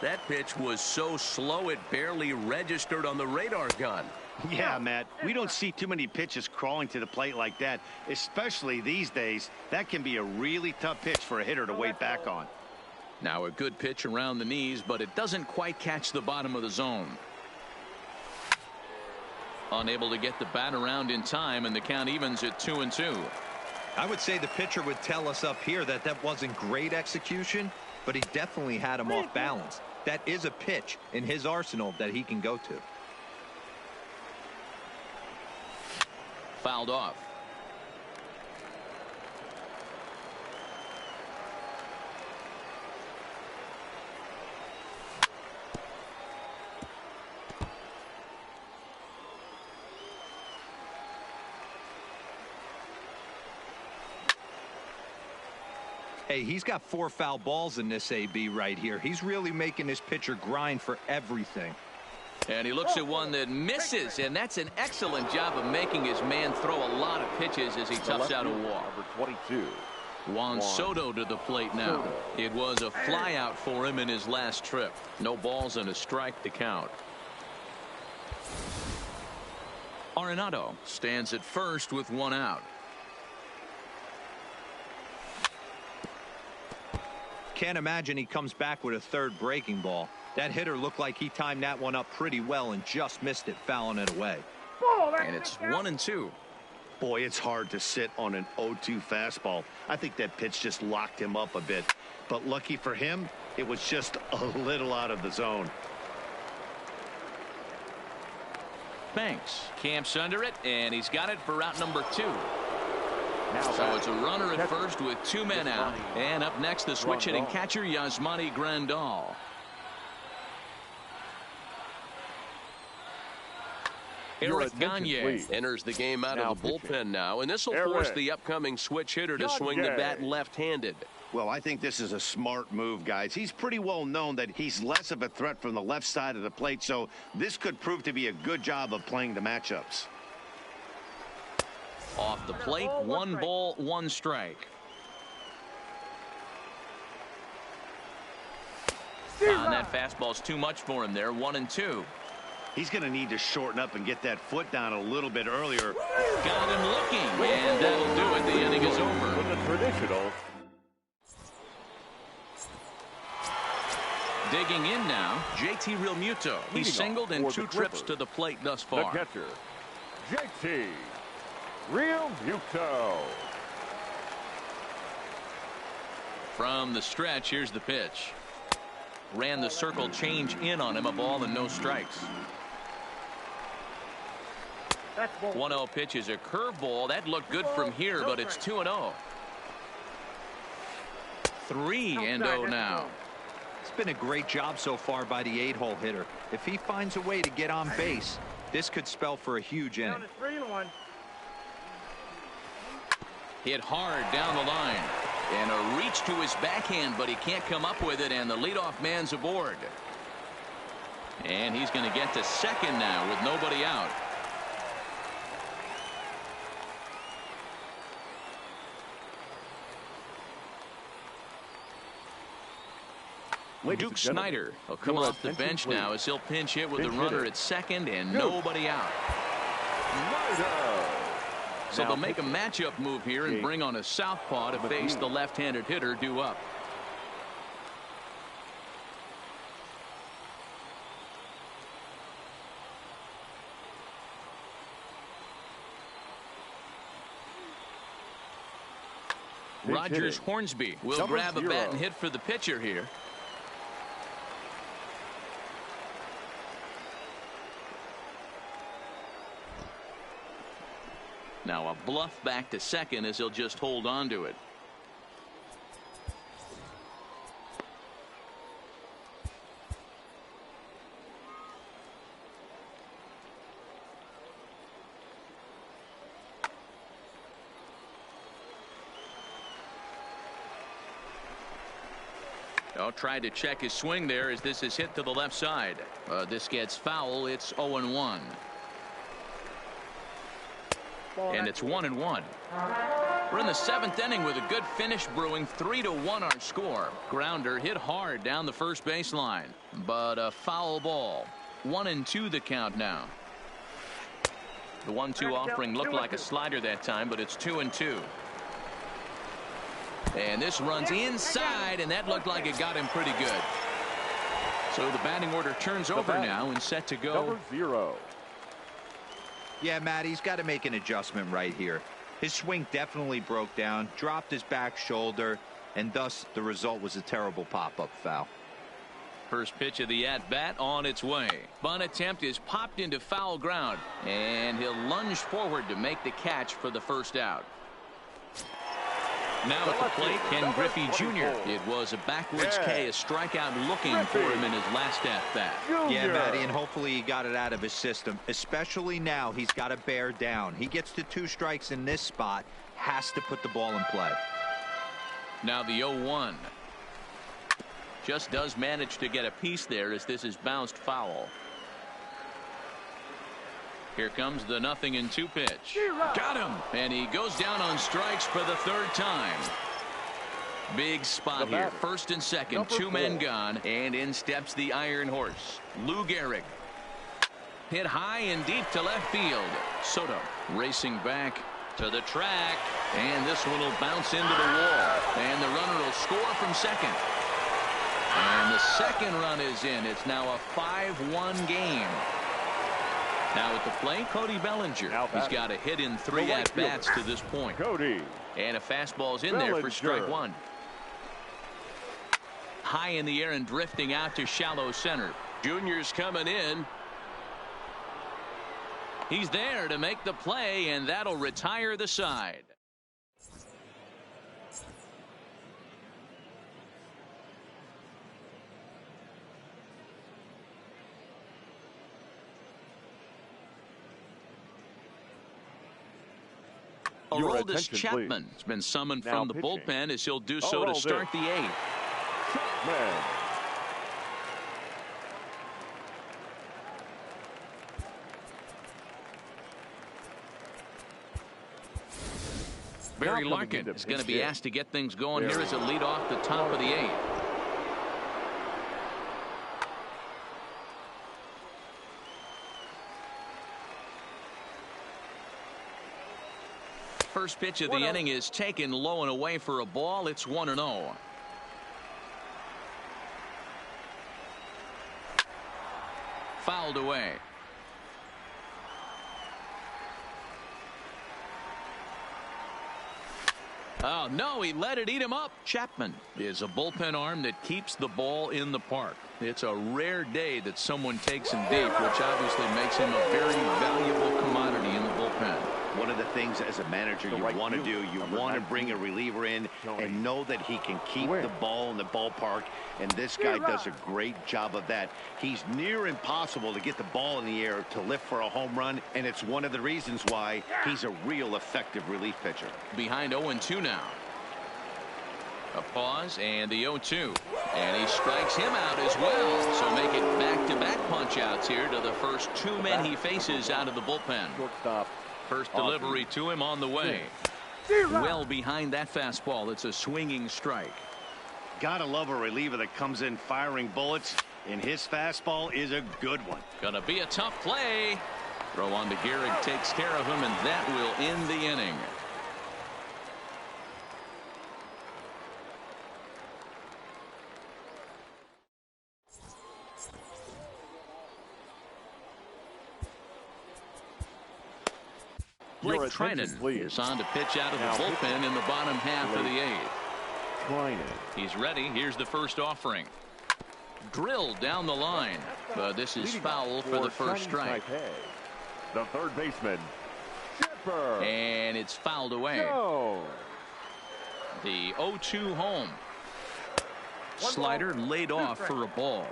That pitch was so slow it barely registered on the radar gun. Yeah, Matt, we don't see too many pitches crawling to the plate like that, especially these days. That can be a really tough pitch for a hitter to wait back on. Now a good pitch around the knees, but it doesn't quite catch the bottom of the zone. Unable to get the bat around in time, and the count evens at 2-2. I would say the pitcher would tell us up here that that wasn't great execution, but he definitely had him off balance. That is a pitch in his arsenal that he can go to. Fouled off. Hey, he's got 4 foul balls in this AB right here. He's really making this pitcher grind for everything. And he looks at one that misses, and that's an excellent job of making his man throw a lot of pitches as he toughs out a walk. Number 22. Juan Soto to the plate now. It was a fly out for him in his last trip. No balls and a strike to count. Arenado stands at first with 1 out. Can't imagine he comes back with a 3rd breaking ball. That hitter looked like he timed that one up pretty well and just missed it, fouling it away. And it's 1-2. Boy, it's hard to sit on an 0-2 fastball. I think that pitch just locked him up a bit. But lucky for him, it was just a little out of the zone. Banks camps under it, and he's got it for route number 2. So it's a runner at first with 2 men out. And up next, the switch hitting catcher, Yasmani Grandal. Eric Gagne enters the game out Now of the pitching. bullpen now, and this will force the upcoming switch hitter to swing the bat left-handed. Well, I think this is a smart move, guys. He's pretty well known that he's less of a threat from the left side of the plate, so this could prove to be a good job of playing the matchups. Off the plate, 1 ball, 1 strike. That fastball's too much for him there, 1-2. He's going to need to shorten up and get that foot down a little bit earlier. Got him looking, and that'll do it. The inning is over. With a traditional. Digging in now, JT Realmuto. He's singled in 2 trips to the plate thus The far. catcher, JT Realmuto. From the stretch, here's the pitch. Ran the circle change in on him, a ball and no strikes. 1-0 pitch is a curveball. That looked good from here, but it's 2-0. 3-0 now. It's been a great job so far by the 8-hole hitter. If he finds a way to get on base, this could spell for a huge inning. Hit hard down the line. And a reach to his backhand, but he can't come up with it, and the leadoff man's aboard. And he's going to get to second now with nobody out. Duke Snyder will come off the bench now as he'll pinch hit with the runner at second and nobody out. So they'll make a matchup move here and bring on a southpaw to face the left-handed hitter due up. Rogers Hornsby will grab a bat and hit for the pitcher here. Now a bluff back to second as he'll just hold on to it. Tried to check his swing there as this is hit to the left side. This gets foul. It's 0-1. And it's 1-1. We're in the 7th inning with a good finish brewing. 3-1 our score. Grounder hit hard down the first baseline, but a foul ball. 1-2 the count now. The 1-2 offering looked like a slider that time, but it's 2-2. And this runs inside, and that looked like it got him pretty good. So the batting order turns over now and set to go. Number 0. Yeah, Matt, he's got to make an adjustment right here. His swing definitely broke down, dropped his back shoulder, and thus the result was a terrible pop-up foul. First pitch of the at-bat on its way. Bunt attempt is popped into foul ground, and he'll lunge forward to make the catch for the first out. Now at the plate, Ken Griffey Jr. It was a backwards K, a strikeout looking for him in his last at-bat. Yeah, Matty, and hopefully he got it out of his system. Especially now, he's got to bear down. He gets to 2 strikes in this spot, has to put the ball in play. Now the 0-1. Just does manage to get a piece there as this is bounced foul. Here comes the 0-2 pitch. Got him. And he goes down on strikes for the 3rd time. Big spot here. First and second. 2 men gone. And in steps the Iron Horse. Lou Gehrig. Hit high and deep to left field. Soto racing back to the track. And this one will bounce into the wall. And the runner will score from second. And the second run is in. It's now a 5-1 game. Now at the plate, Cody Bellinger. He's got a hit in 3 at-bats to this point. Cody. And a fastball's in there for strike 1. High in the air and drifting out to shallow center. Junior's coming in. He's there to make the play, and that'll retire the side. Aroldis Chapman has been summoned from the bullpen as he'll do so to start the 8th. Barry Larkin is going to be asked to get things going here as a lead off the top of the 8th. First pitch of the inning is taken low and away for a ball. It's 1-0. Fouled away. Oh, no, he let it eat him up. Chapman is a bullpen arm that keeps the ball in the park. It's a rare day that someone takes him deep, which obviously makes him a very valuable commodity in the bullpen. One of the things as a manager you want to do, you want to bring a reliever in and know that he can keep the ball in the ballpark, and this guy does a great job of that. He's near impossible to get the ball in the air to lift for a home run, and it's one of the reasons why he's a real effective relief pitcher. Behind 0-2 now. A pause and the 0-2. And he strikes him out as well. So make it back-to-back punch-outs here to the first 2 men he faces out of the bullpen. First delivery to him on the way. Well behind that fastball. It's a swinging strike. Gotta love a reliever that comes in firing bullets, and his fastball is a good one. Gonna be a tough play. Throw on to Gehrig, takes care of him, and that will end the inning. Blake Trinan is on to pitch out of the bullpen in the bottom half of the 8th. He's ready. Here's the first offering. Drilled down the line, but this is foul for the first strike. The third baseman, and it's fouled away. The 0-2 home. Slider laid off for a ball.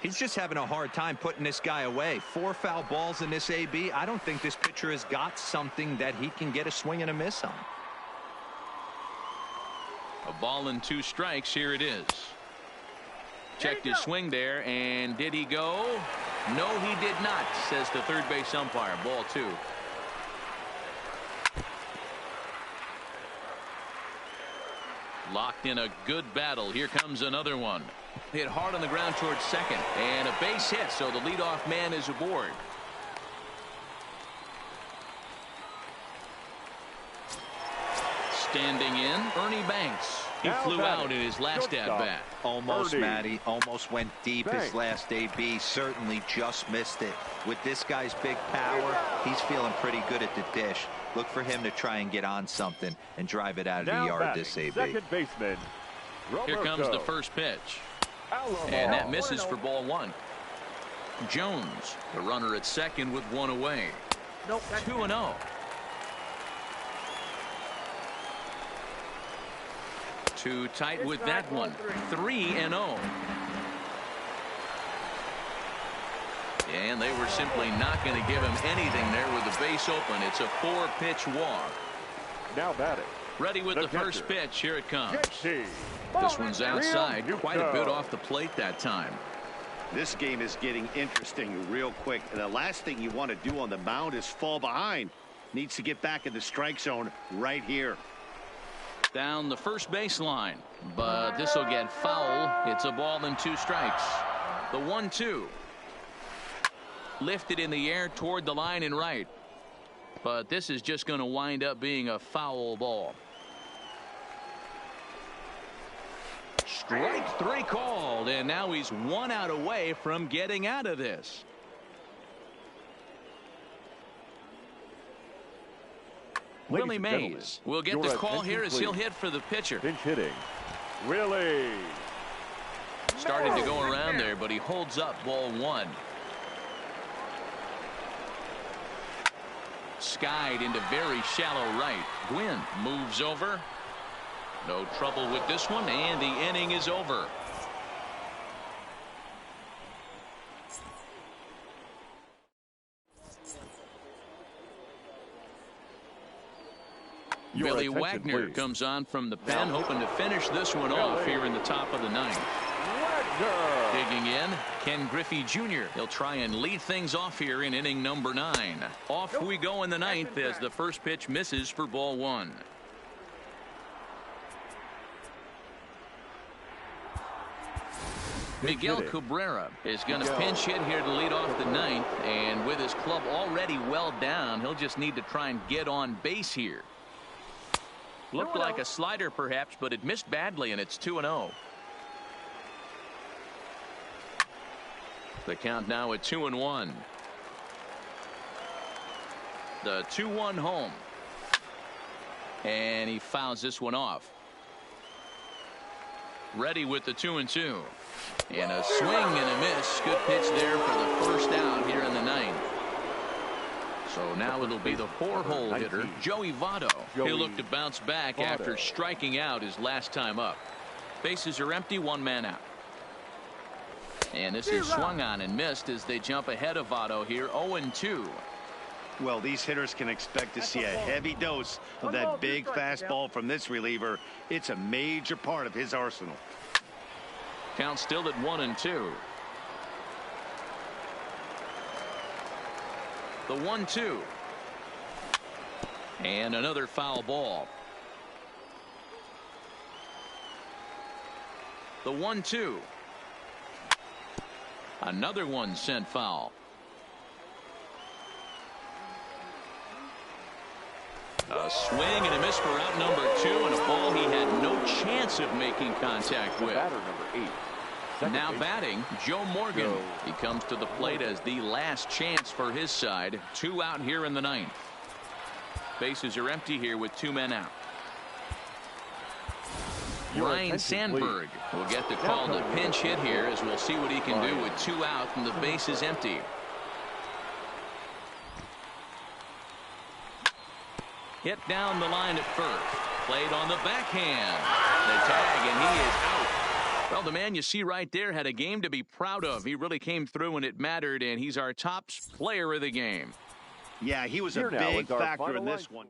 He's just having a hard time putting this guy away. 4 foul balls in this AB. I don't think this pitcher has got something that he can get a swing and a miss on. A ball and 2 strikes. Here it is. Checked his swing there, and did he go? No, he did not, says the third base umpire. Ball 2. Locked in a good battle. Here comes another one. Hit hard on the ground towards second, and a base hit, so the leadoff man is aboard. Standing in, Ernie Banks. He flew out in his last at-bat. Almost, Matty. Almost went deep his last AB. Certainly just missed it. With this guy's big power, he's feeling pretty good at the dish. Look for him to try and get on something and drive it out of the yard this AB. Second baseman, Here comes the first pitch. And that misses for ball 1. Jones, the runner at second with 1 away. 2-0. Too tight with that one. 3-0. And they were simply not going to give him anything there with the base open. It's a 4-pitch walk. Now batting. Ready with the first pitch. Here it comes. This one's outside. Quite a bit off the plate that time. This game is getting interesting real quick. And the last thing you want to do on the mound is fall behind. Needs to get back in the strike zone right here. Down the first baseline, but this will get foul. It's a ball and 2 strikes. The 1-2. Lifted in the air toward the line and right. But this is just going to wind up being a foul ball. Strike 3 called, and now he's 1 out away from getting out of this. Willie Mays will get the call here as he'll hit for the pitcher. Pinch hitting. Willie. Starting to go around there, but he holds up ball 1. Skied into very shallow right. Gwynn moves over. No trouble with this one, and the inning is over. Billy Wagner comes on from the pen, hoping to finish this one off here in the top of the ninth. Digging in, Ken Griffey Jr. He'll try and lead things off here in inning number 9. Off we go in the ninth as the first pitch misses for ball 1. Miguel Cabrera is going to pinch hit here to lead off the ninth, and with his club already well down, he'll just need to try and get on base here. Looked like a slider perhaps, but it missed badly, and it's 2-0. The count now at 2-1. The 2-1 home. And he fouls this one off. Ready with the 2-2. And a swing and a miss. Good pitch there for the first out here in the ninth. So now it'll be the 4-hole hitter, Joey Votto. He'll look to bounce back after striking out his last time up. Bases are empty, 1 man out. And this is swung on and missed as they jump ahead of Votto here, 0-2. Well, these hitters can expect to see a heavy dose of that big fastball from this reliever. It's a major part of his arsenal. Count still at 1-2. The 1-2. And another foul ball. The 1-2. Another one sent foul. A swing and a miss for out number 2, and a ball he had no chance of making contact with. Batter number 8. Now batting, Joe Morgan. He comes to the plate as the last chance for his side. 2 out here in the ninth. Bases are empty here with 2 men out. Ryan Sandberg will get the call to pinch hit here, as we'll see what he can do with 2 out and the base is empty. Hit down the line at first. Played on the backhand. The tag, and he is out. Well, the man you see right there had a game to be proud of. He really came through when it mattered, and he's our top player of the game. Yeah, he was a big factor in this one.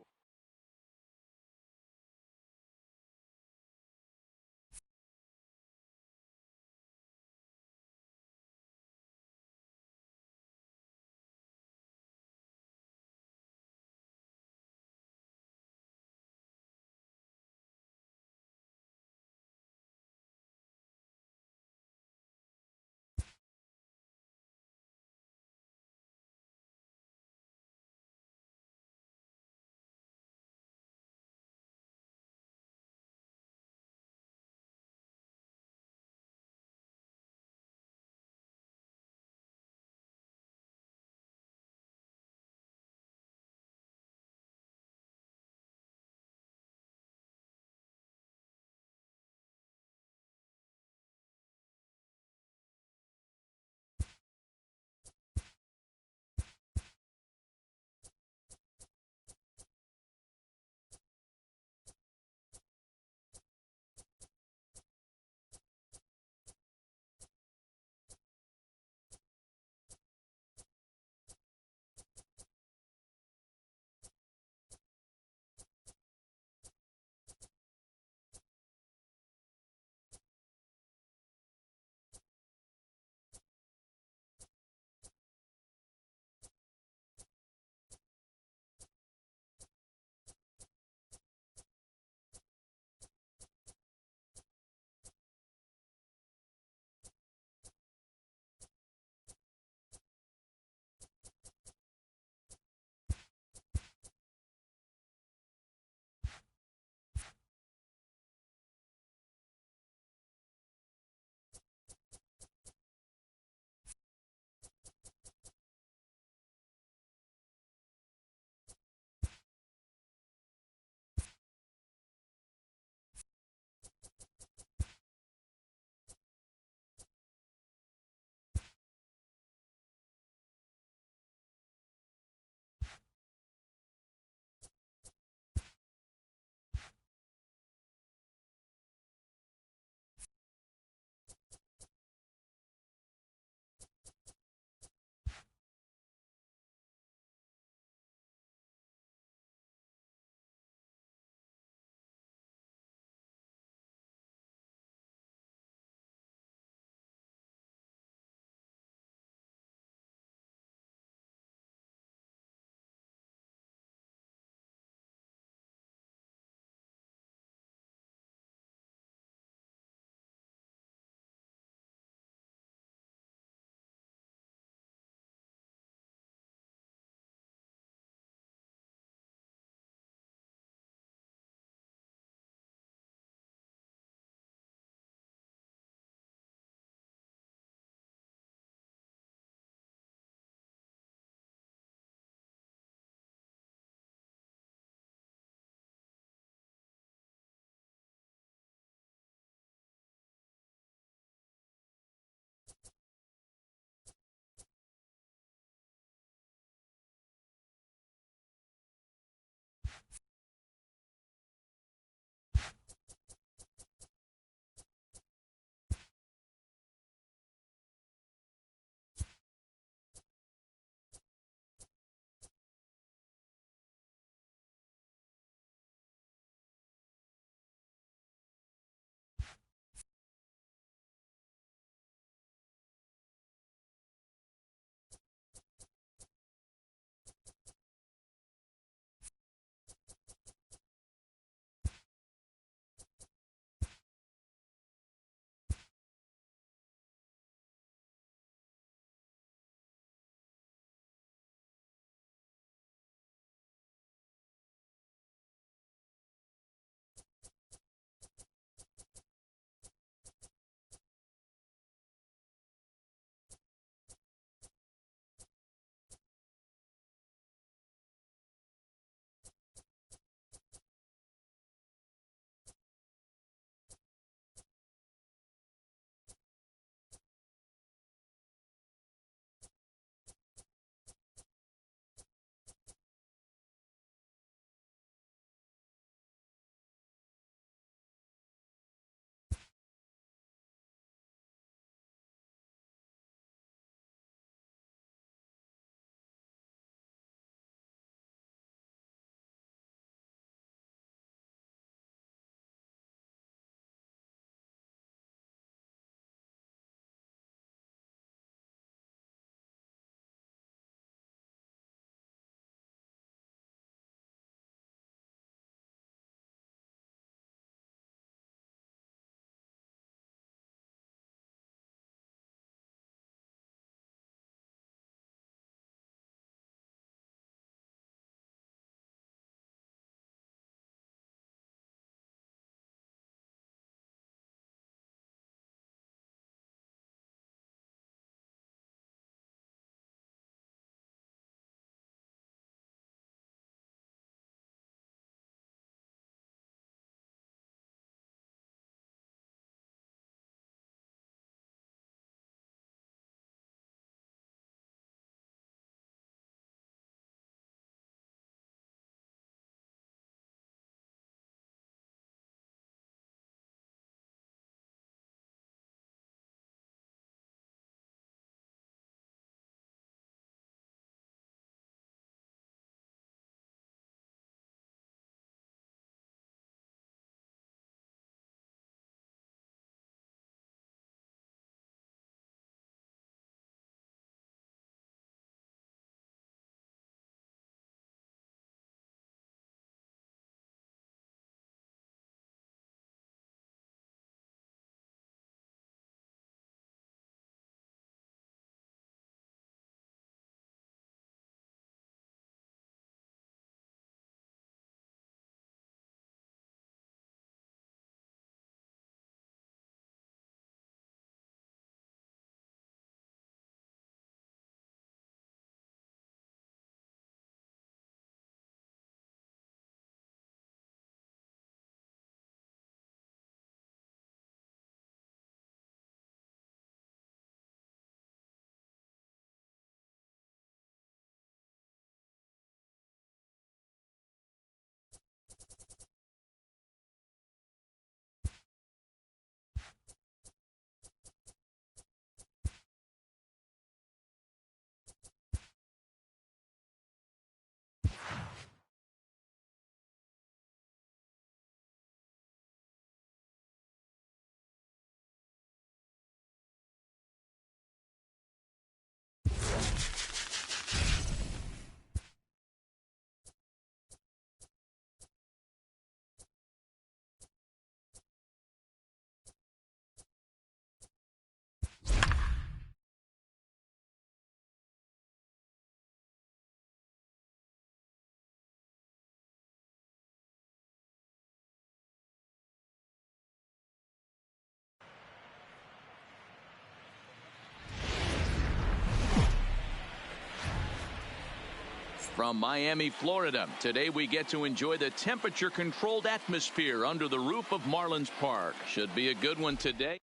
From Miami, Florida, today we get to enjoy the temperature-controlled atmosphere under the roof of Marlins Park. Should be a good one today.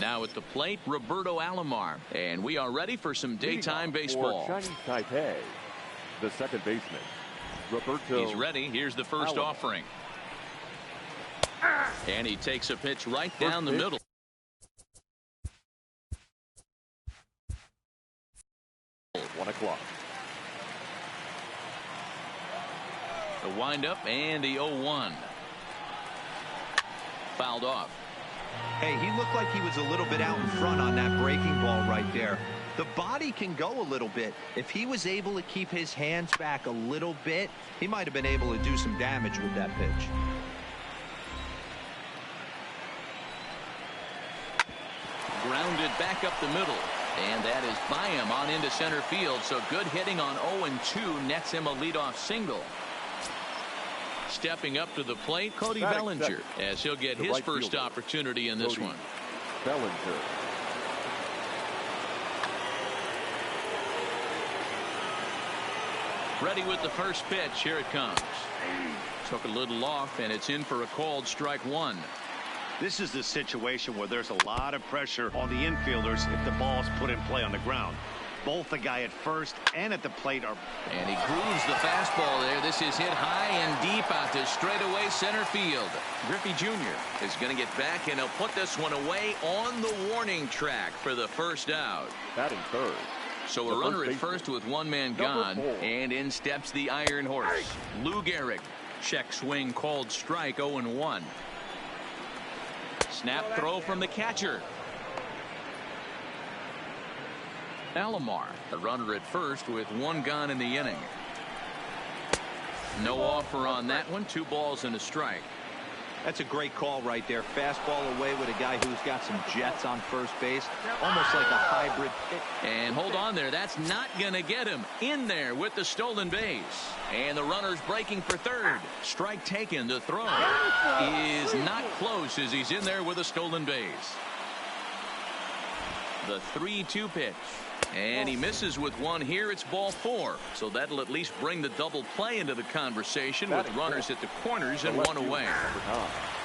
Now at the plate, Roberto Alomar. And we are ready for some daytime baseball. For Chinese Taipei, the second baseman, Roberto. He's ready. Here's the first offering. And he takes a pitch right down the middle. One o'clock. The windup and the 0-1. Fouled off. Hey, he looked like he was a little bit out in front on that breaking ball right there. The body can go a little bit. If he was able to keep his hands back a little bit, he might have been able to do some damage with that pitch. Grounded back up the middle. And that is by him on into center field. So good hitting on 0-2 nets him a leadoff single. Stepping up to the plate, Cody Bellinger, as he'll get his first opportunity in this one. Bellinger. Ready with the first pitch. Here it comes. Took a little off, and it's in for a called strike one. This is the situation where there's a lot of pressure on the infielders if the ball's put in play on the ground. Both the guy at first and at the plate are. And he grooves the fastball there. This is hit high and deep out to straightaway center field. Griffey Jr. is going to get back, and he'll put this one away on the warning track for the first out. Batting third. So a runner at first with one man gone, and in steps the Iron Horse. Lou Gehrig. Check swing called strike, 0-1. Snap throw from the catcher. Alomar, the runner at first with one gone in the inning. No offer on that one. 2 balls and a strike. That's a great call right there. Fastball away with a guy who's got some jets on first base. Almost like a hybrid pitch. And hold on there. That's not going to get him in there with the stolen base. And the runner's breaking for third. Strike taken. The throw is not close as he's in there with a stolen base. The 3-2 pitch. And he misses with one here. It's ball 4. So that'll at least bring the double play into the conversation with runners at the corners and one away.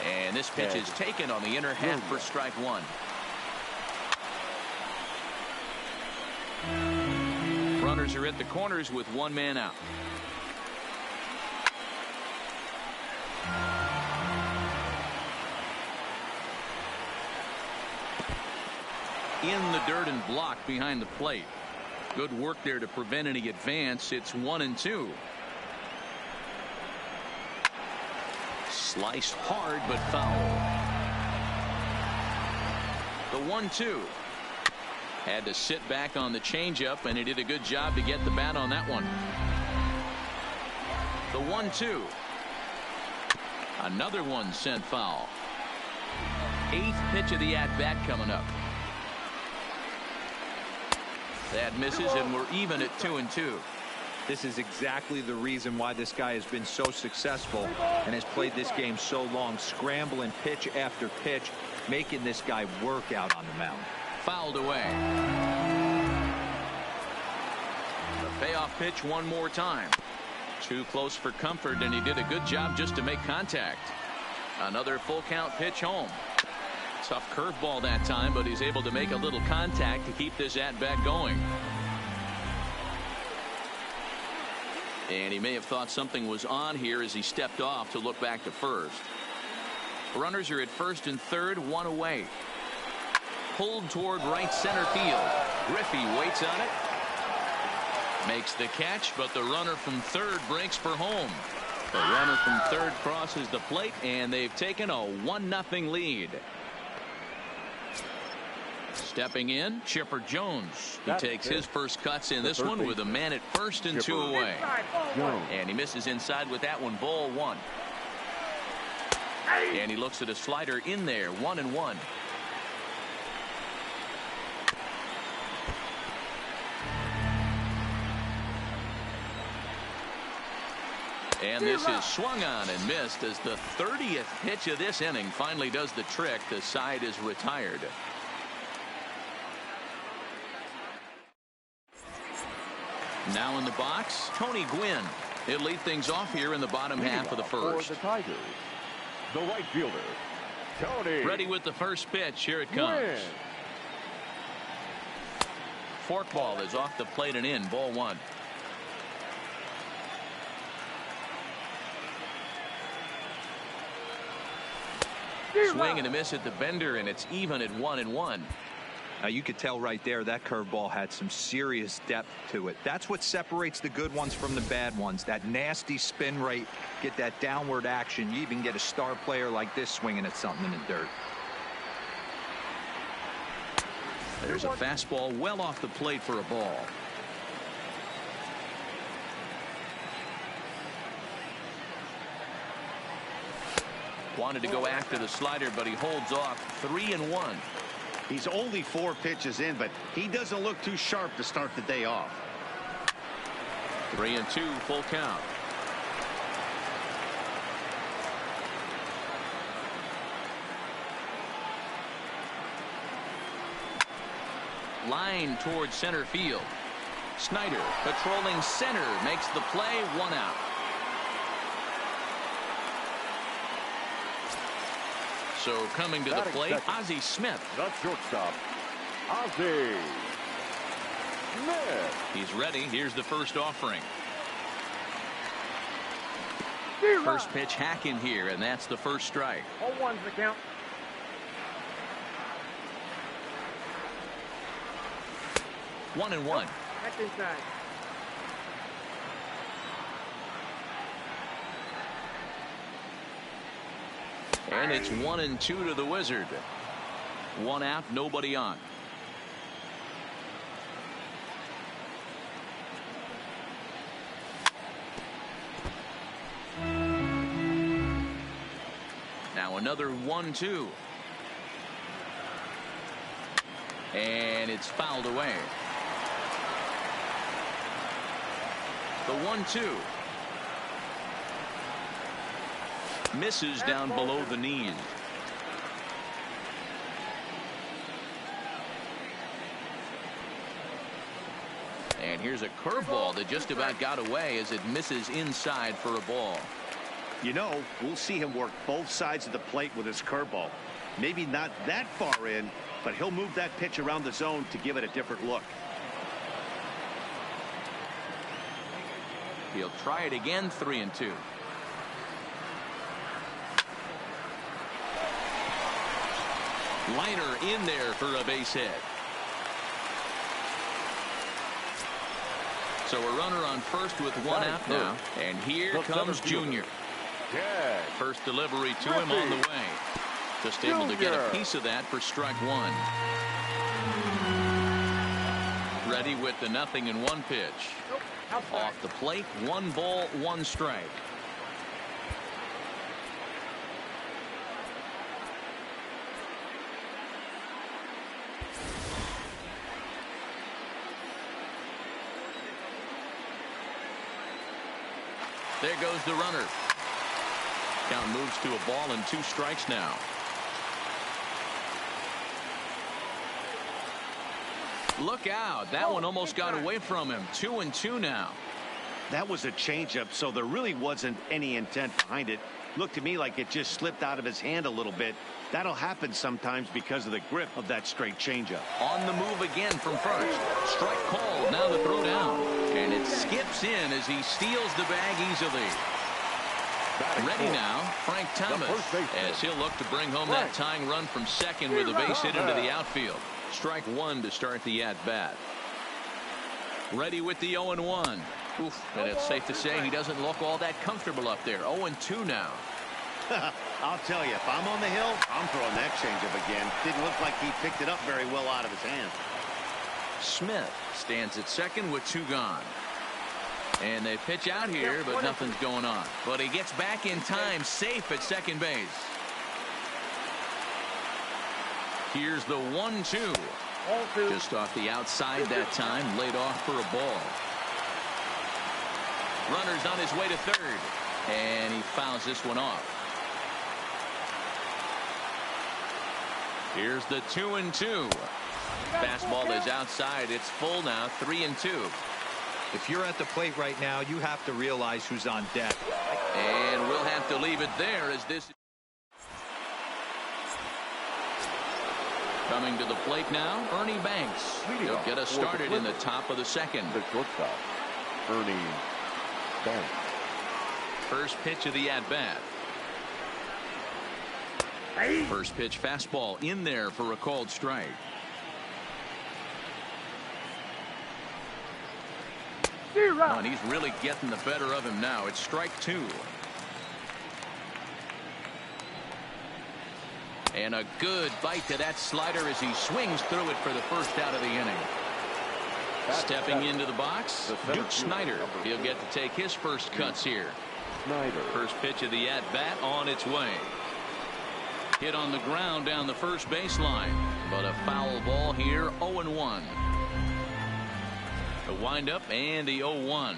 And this pitch is taken on the inner half for strike one. Runners are at the corners with one man out. In the dirt and blocked behind the plate. Good work there to prevent any advance. It's 1-2. Sliced hard but foul. The 1-2. Had to sit back on the changeup, and he did a good job to get the bat on that one. The 1-2. Another one sent foul. 8th pitch of the at-bat coming up. That misses, and we're even at 2-2. This is exactly the reason why this guy has been so successful and has played this game so long, scrambling pitch after pitch, making this guy work out on the mound. Fouled away. The payoff pitch one more time. Too close for comfort, and he did a good job just to make contact. Another full count pitch home. Tough curveball that time, but he's able to make a little contact to keep this at-bat going. And he may have thought something was on here as he stepped off to look back to first. Runners are at first and third, one away. Pulled toward right center field. Griffey waits on it. Makes the catch, but the runner from third breaks for home. The runner from third crosses the plate, and they've taken a 1-0 lead. Stepping in, Chipper Jones. He takes his first cuts in this one with a man at first and 2 away. And he misses inside with that one, ball 1. And he looks at a slider in there, 1-1. And this is swung on and missed as the 30th pitch of this inning finally does the trick. The side is retired. Now in the box, Tony Gwynn. He'll lead things off here in the bottom half of the first. For the Tigers, the right fielder, Tony. Ready with the first pitch. Here it comes. Gwynn. Forkball is off the plate and in. Ball one. Swing and a miss at the bender, and it's even at 1-1. Now you could tell right there that curveball had some serious depth to it. That's what separates the good ones from the bad ones. That nasty spin rate, get that downward action. You even get a star player like this swinging at something in the dirt. There's a fastball well off the plate for a ball. Wanted to go after the slider, but he holds off. 3-1. He's only 4 pitches in, but he doesn't look too sharp to start the day off. 3-2, full count. Line towards center field. Snyder patrolling center makes the play. 1 out. So coming to the plate, Ozzie Smith. The shortstop, Ozzie Smith. He's ready. Here's the first offering. First pitch hack in here, and that's the first strike. 0-1's the count. 1-1. That's inside. And it's 1-2 to the Wizard. 1 out, nobody on. Now another 1-2. And it's fouled away. The 1-2. Misses down below the knees. And here's a curveball that just about got away as it misses inside for a ball. You know, we'll see him work both sides of the plate with his curveball. Maybe not that far in, but he'll move that pitch around the zone to give it a different look. He'll try it again. 3-2. Liner in there for a base hit. So a runner on first with 1 out now. And here comes Junior. First delivery to him on the way. Just able to get a piece of that for strike 1. Ready with the 0-1 pitch. Off the plate, 1 ball, 1 strike. There goes the runner. Count moves to a ball and 2 strikes now. Look out. That one almost got away from him. 2-2 now. That was a changeup, so there really wasn't any intent behind it. Looked to me like it just slipped out of his hand a little bit. That'll happen sometimes because of the grip of that straight changeup. On the move again from first. Strike called. Now the throw down. And it skips in as he steals the bag easily. Ready now, Frank Thomas, as he'll look to bring home that tying run from second with a base hit into the outfield. Strike 1 to start the at-bat. Ready with the 0-1. Oof, and it's safe to say he doesn't look all that comfortable up there. 0-2 now. I'll tell you, if I'm on the hill, I'm throwing that changeup again. Didn't look like he picked it up very well out of his hand. Smith stands at second with 2 gone. And they pitch out here, but nothing's going on. But he gets back in time, safe at second base. Here's the 1-2. Just off the outside that time, laid off for a ball. Runner's on his way to third. And he fouls this one off. Here's the 2-2. Fastball is outside. It's full now, 3-2. If you're at the plate right now, you have to realize who's on deck. And we'll have to leave it there as this. Coming to the plate now, Ernie Banks. He'll get us started in the top of the second. The shortstop, Ernie Banks. First pitch of the at-bat. First pitch fastball in there for a called strike. Oh, and he's really getting the better of him now. It's strike 2. And a good bite to that slider as he swings through it for the first out of the inning. Stepping into the box, Duke Snider. He'll get to take his first cuts here. First pitch of the at-bat on its way. Hit on the ground down the first baseline, but a foul ball here, 0-1. The windup and the 0-1.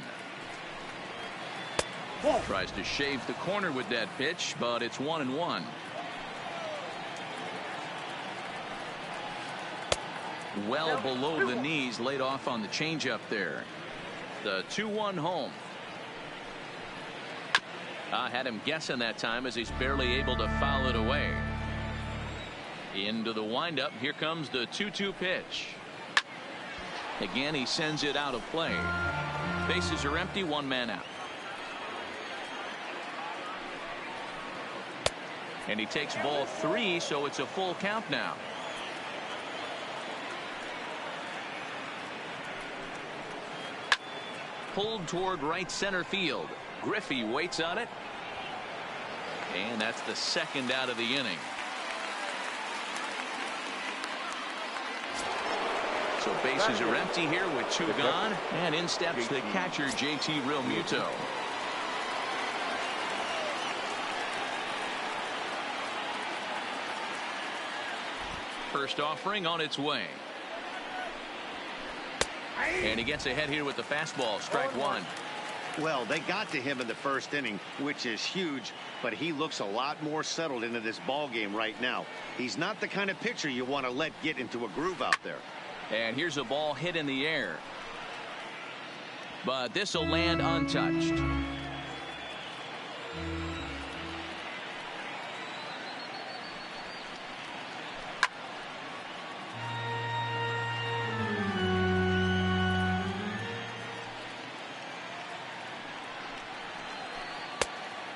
Tries to shave the corner with that pitch, but it's 1-1. Well below the knees, laid off on the changeup there. The 2-1 home. I had him guessing that time as he's barely able to foul it away. Into the windup. Here comes the 2-2 pitch. Again, he sends it out of play. Bases are empty, 1 man out. And he takes ball 3, so it's a full count now. Pulled toward right center field. Griffey waits on it. And that's the second out of the inning. So bases are empty here with 2 gone. And in steps the catcher, JT Realmuto. First offering on its way. And he gets ahead here with the fastball. Strike 1. Well, they got to him in the first inning, which is huge, but he looks a lot more settled into this ball game right now. He's not the kind of pitcher you want to let get into a groove out there. And here's a ball hit in the air. But this will land untouched.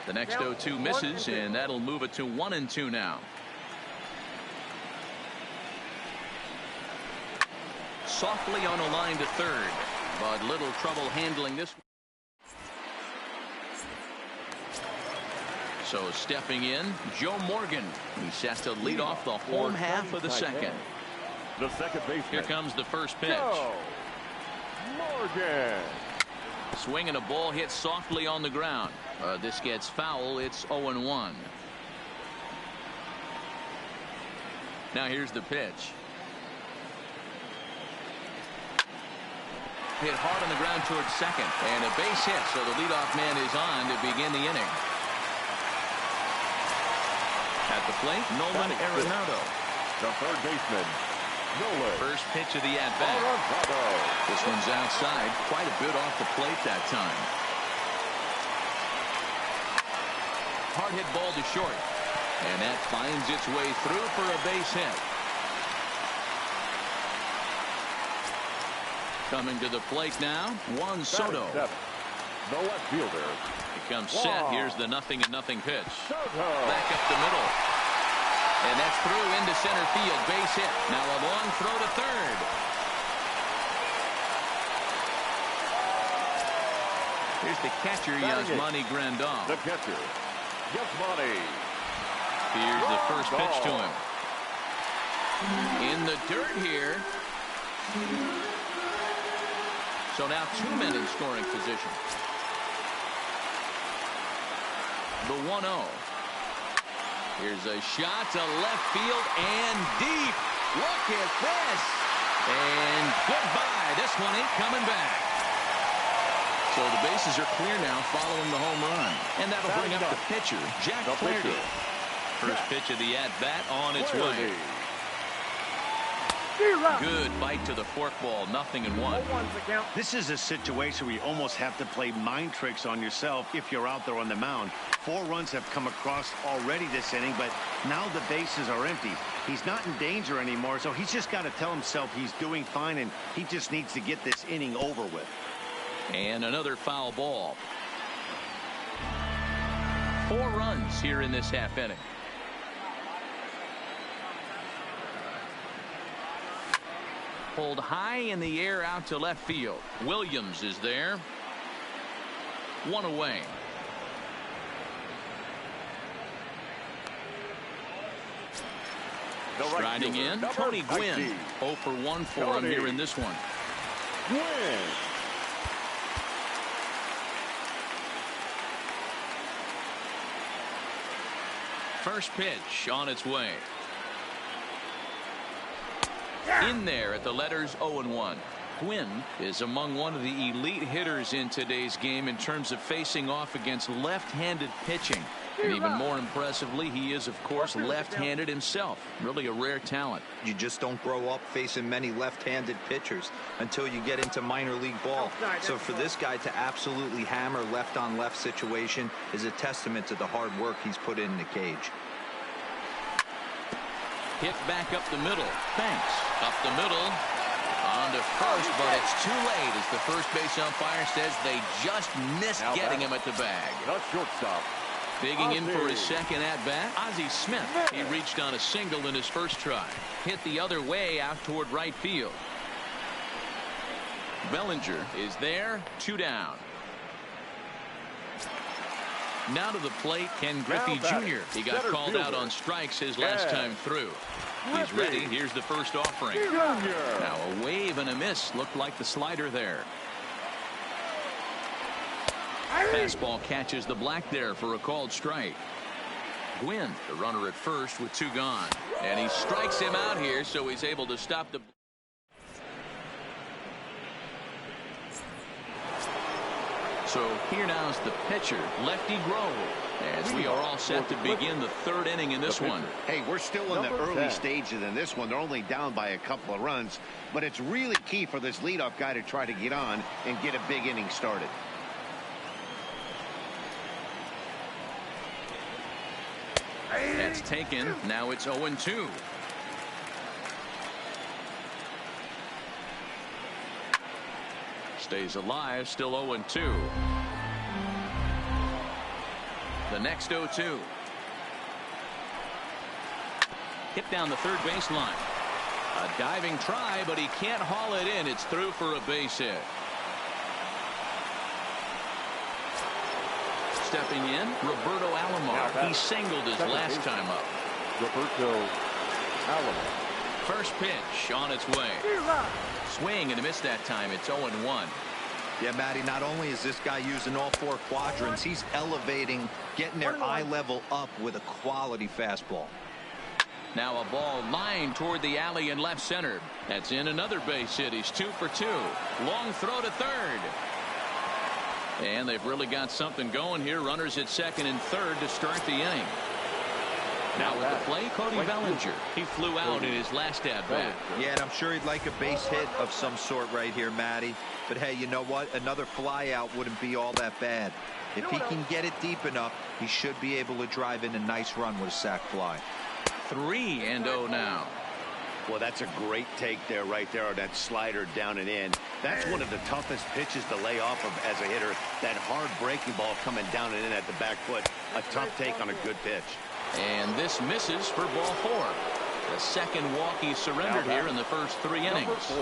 The next 0-2 misses, and that'll move it to 1-2 now. Softly on a line to third, but little trouble handling this. So stepping in, Joe Morgan. He's set to lead off the home half of the second. The second baseman. Here comes the first pitch. Joe Morgan. Swinging a ball hit softly on the ground. This gets foul. It's 0-1. Now here's the pitch. Hit hard on the ground towards second. And a base hit, so the leadoff man is on to begin the inning. At the plate, Nolan Arenado. The third baseman, Nolan. First pitch of the at-bat. This one's outside. Quite a bit off the plate that time. Hard hit ball to short. And that finds its way through for a base hit. Coming to the plate now, Juan Soto. The left fielder. He comes set. Here's the 0-0 pitch. Soto. Back up the middle. And that's through into center field. Base hit. Now a long throw to third. Here's the catcher, Yasmani Grandal. The catcher, Yasmani. Here's the first pitch to him. In the dirt here. So now 2 men in scoring position. The 1-0. Here's a shot to left field and deep. Look at this. And goodbye. This one ain't coming back. So the bases are clear now following the home run. And that'll bring up the pitcher, Jack Flaherty. First pitch of the at-bat on its way. Good bite to the forkball, 0-1. This is a situation where you almost have to play mind tricks on yourself if you're out there on the mound. 4 runs have come across already this inning, but now the bases are empty. He's not in danger anymore, so he's just got to tell himself he's doing fine, and he just needs to get this inning over with. And another foul ball. 4 runs here in this half inning. Pulled high in the air out to left field. Williams is there. 1 away. Striding in, Cody Gwynn. 0 for 1 for him here in this one. First pitch on its way. In there at the letters 0-1. Gwynn is among one of the elite hitters in today's game in terms of facing off against left-handed pitching. And even more impressively, he is, of course, left-handed himself. Really a rare talent. You just don't grow up facing many left-handed pitchers until you get into minor league ball. So for this guy to absolutely hammer left-on-left situation is a testament to the hard work he's put in the cage. Hit back up the middle. Thanks. Up the middle. On to first, but it's too late as the first base umpire says they just missed getting him at the bag. The shortstop. Digging in for his second at-bat, Ozzie Smith. He reached on a single in his first try. Hit the other way out toward right field. Bellinger is there, 2 down. Now to the plate, Ken Griffey Jr. He got called out on strikes his last time through. He's ready. Here's the first offering. Now a wave and a miss. Looked like the slider there. Fastball catches the black there for a called strike. Gwynn, the runner at first with 2 gone. And he strikes him out here, so he's able to stop the... So here now is the pitcher, Lefty Grove, as we are all set to begin the 3rd inning in this one. Hey, we're still in the early stages in this one. They're only down by a couple of runs, but it's really key for this leadoff guy to try to get on and get a big inning started. That's taken. Now it's 0-2. Stays alive, still 0-2. The next 0-2. Hit down the third baseline. A diving try, but he can't haul it in. It's through for a base hit. Stepping in, Roberto Alomar. He singled his last time up. Roberto Alomar. First pitch on its way. Swing and a miss that time. It's 0-1. Yeah, Matty, not only is this guy using all 4 quadrants, he's elevating, getting their eye level up with a quality fastball. Now a ball lined toward the alley in left center. That's in another base hit. He's 2 for 2. Long throw to third. And they've really got something going here. Runners at second and third to start the inning. Now with the play, Cody Bellinger. He flew out in his last at-bat. Yeah, and I'm sure he'd like a base hit of some sort right here, Matty. But hey, you know what? Another fly out wouldn't be all that bad. If he can get it deep enough, he should be able to drive in a nice run with a sac fly. 3-0 now. Well, that's a great take there, right there, on that slider down and in. That's one of the toughest pitches to lay off of as a hitter. That hard breaking ball coming down and in at the back foot. A tough take on a good pitch. And this misses for ball 4. The second walk he surrendered here in the first 3 innings.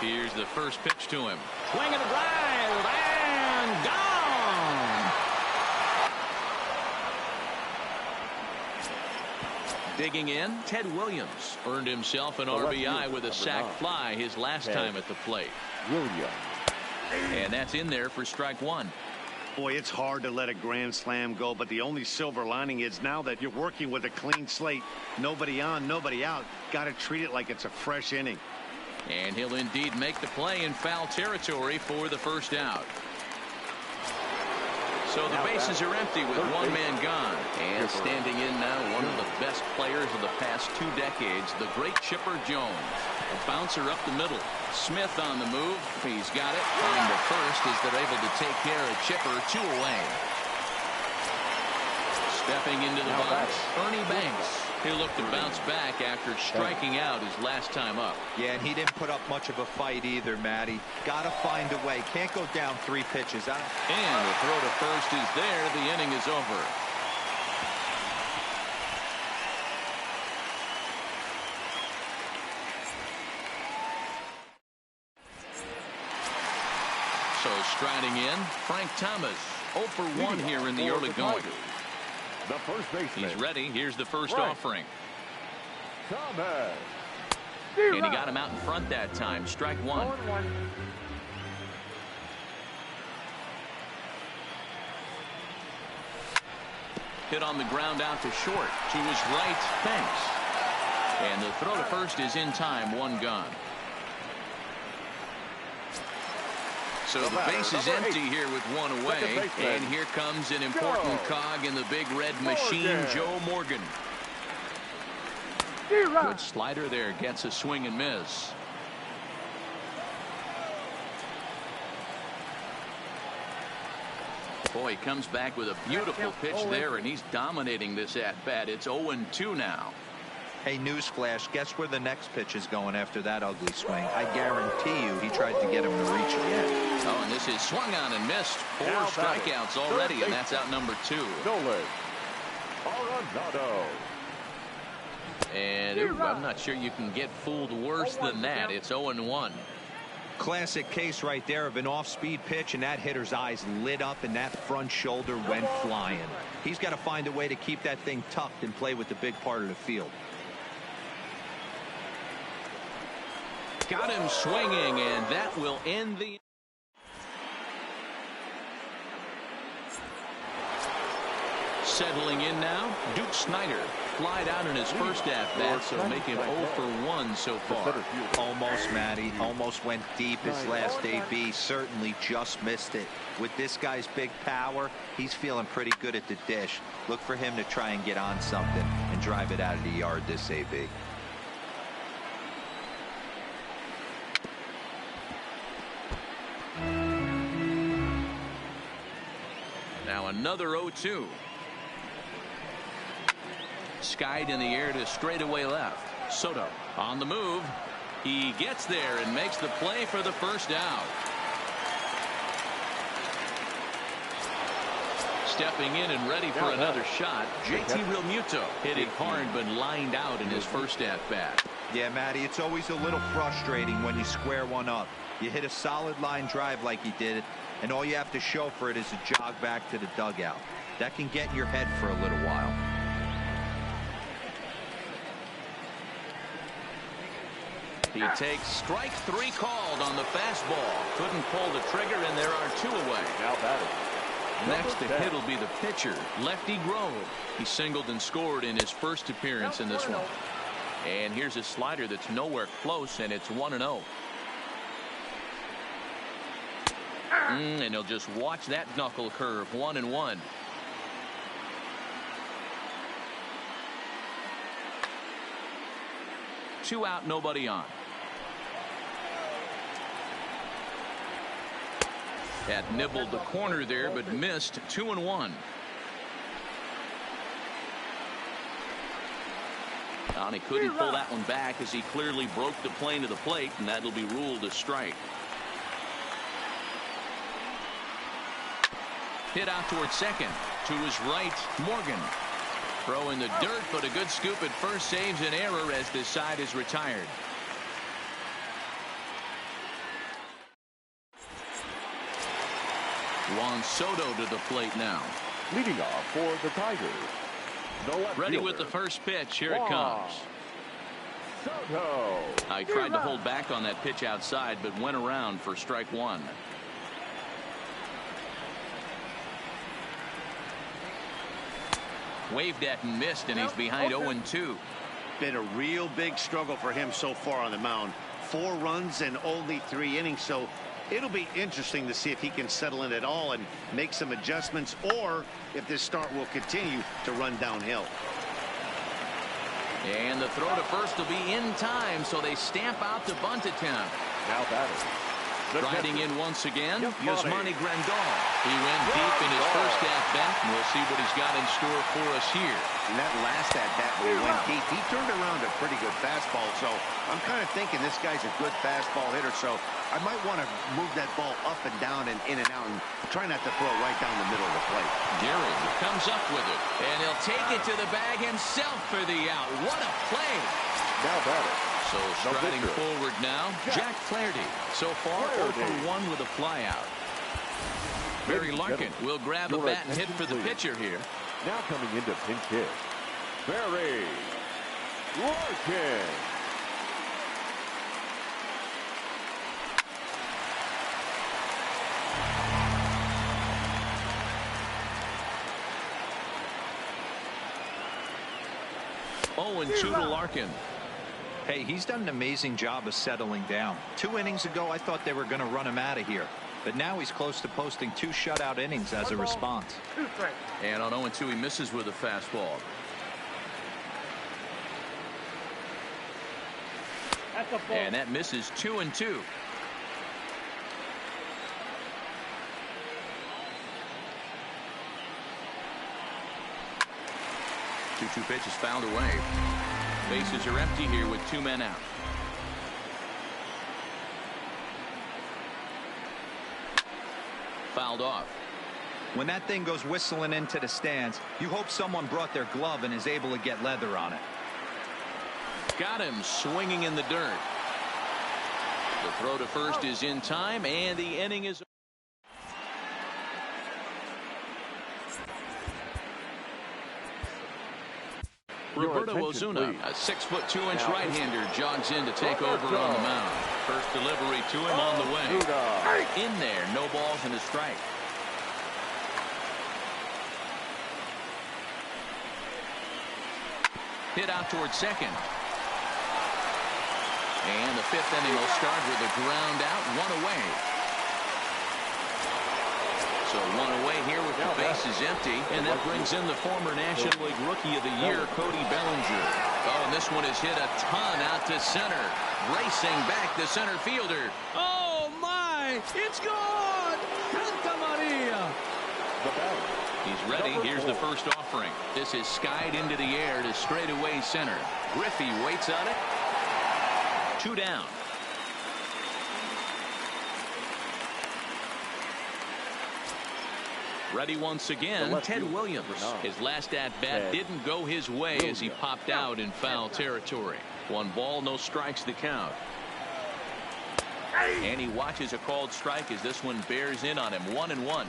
Here's the first pitch to him. Swing and a drive, and gone. Digging in, Ted Williams earned himself an RBI with a sac fly his last time at the plate. And that's in there for strike 1. Boy, it's hard to let a grand slam go, but the only silver lining is now that you're working with a clean slate, nobody on, nobody out, got to treat it like it's a fresh inning. And he'll indeed make the play in foul territory for the first out. So the bases are empty with one man gone. And standing in now, one of the best players of the past 2 decades, the great Chipper Jones. A bouncer up the middle. Smith on the move. He's got it. On the first as they're able to take care of Chipper. 2 away. Stepping into the box, Ernie Banks. He'll look to bounce back after striking out his last time up. Yeah, and he didn't put up much of a fight either, Matty. Got to find a way. Can't go down 3 pitches. And the throw to first is there. The inning is over. So striding in, Frank Thomas. 0 for 1 here in the early going. The first baseman. He's ready. Here's the first offering. Thomas. And he got him out in front that time. Strike 1. Hit on the ground out to short. To his right. Thanks. And the throw to first is in time. 1 gone. So the base is empty here with 1 away. And here comes an important cog in the big red machine, Joe Morgan. Good slider there. Gets a swing and miss. Boy, he comes back with a beautiful pitch there, and he's dominating this at-bat. It's 0-2 now. Hey, newsflash, guess where the next pitch is going after that ugly swing? I guarantee you he tried to get him to reach again. Oh, and this is swung on and missed. 4 strikeouts already, and that's out number 2. And I'm not sure you can get fooled worse than that. It's 0-1. Classic case right there of an off-speed pitch, and that hitter's eyes lit up and that front shoulder went flying. He's got to find a way to keep that thing tucked and play with the big part of the field. Got him swinging, and that will end the... Settling in now, Duke Snider. Flied out in his first at-bat, so making 0 for 1 so far. Almost, Matty. Almost went deep his last AB. Certainly just missed it. With this guy's big power, he's feeling pretty good at the dish. Look for him to try and get on something and drive it out of the yard this AB. Now another 0-2. Skied in the air to straightaway left. Soto on the move. He gets there and makes the play for the first out. Stepping in and ready for another shot, JT Realmuto hit it hard but lined out in his first at-bat. Yeah, Matty, it's always a little frustrating when you square one up. You hit a solid line drive like he did, and all you have to show for it is a jog back to the dugout. That can get in your head for a little while. He takes strike 3 called on the fastball. Couldn't pull the trigger, and there are 2 away. Now batting. Next to hit will be the pitcher, Lefty Grove. He singled and scored in his first appearance in this one. And here's a slider that's nowhere close, and it's 1-0. And he'll just watch that knuckle curve. 1-1. Two out, nobody on. Had nibbled the corner there, but missed. 2-1. And he couldn't pull that one back as he clearly broke the plane of the plate, and that'll be ruled a strike. Hit out towards second. To his right, Morgan. Throw in the dirt, but a good scoop at first saves an error as this side is retired. Juan Soto to the plate now. Leading off for the Tigers. Ready with the first pitch. Here it comes. Soto. I tried to hold back on that pitch outside, but went around for strike 1. Waved at and missed, and he's behind 0-2. Been a real big struggle for him so far on the mound. 4 runs in only 3 innings, so It'll be interesting to see if he can settle in at all and make some adjustments, or if this start will continue to run downhill. And the throw to first will be in time, so they stamp out the bunt attempt. Now batter. Riding in once again, Yasmani Grandal. He went deep in his first at-bat, and we'll see what he's got in store for us here. And that last at-bat when he went deep, he turned around a pretty good fastball, so I'm kind of thinking this guy's a good fastball hitter, so I might want to move that ball up and down and in and out and try not to throw right down the middle of the plate. Gary comes up with it, and he'll take it to the bag himself for the out. What a play! Now batter. So striding forward now, Jack Flaherty. So far, 0 for 1 with a flyout. Barry Larkin will grab a bat and hit for the pitcher here. Now coming into pinch hit, Barry Larkin. Oh, and 2 to Larkin. Hey, he's done an amazing job of settling down. 2 innings ago, I thought they were going to run him out of here. But now he's close to posting 2 shutout innings as a response. And on 0-2, he misses with a fastball. And that misses 2-2. Two pitches fouled away. Bases are empty here with 2 men out. Fouled off. When that thing goes whistling into the stands, you hope someone brought their glove and is able to get leather on it. Got him swinging in the dirt. The throw to first is in time, and the inning is. Roberto Ozuna, a 6'2" right-hander, jogs in to take over on the mound. First delivery to him on the way. In there, no balls and a strike. Hit out towards second. And the 5th inning will start with a ground out, 1 away. So 1 away here with the bases empty, and that brings in the former National League Rookie of the Year, Cody Bellinger. Oh, and this one is hit a ton out to center. Racing back the center fielder. Oh, my! It's gone! Santa Maria! He's ready. Here's the first offering. This is skied into the air to straightaway center. Griffey waits on it. 2 down. Ready once again, Ted Williams. His last at-bat didn't go his way as he popped out in foul territory. 1 ball, no strikes to count. And he watches a called strike as this one bears in on him. 1-1.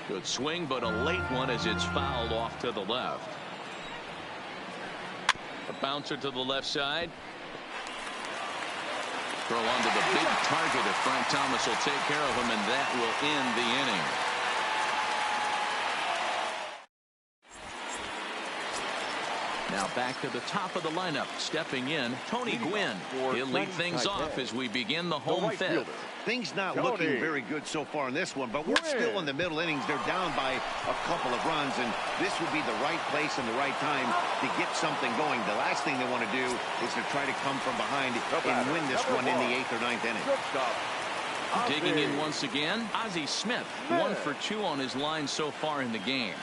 Good swing, but a late one as it's fouled off to the left. A bouncer to the left side. Throw onto the big target if Frank Thomas will take care of him, and that will end the inning. Now back to the top of the lineup. Stepping in, Tony Gwynn. He'll lead things off as we begin the home 5th. Things not looking very good so far in this one, but we're still in the middle innings. They're down by a couple of runs, and this would be the right place and the right time to get something going. The last thing they want to do is to try to come from behind and win this one in the 8th or 9th inning. Digging in once again, Ozzie Smith. 1 for 2 on his line so far in the game.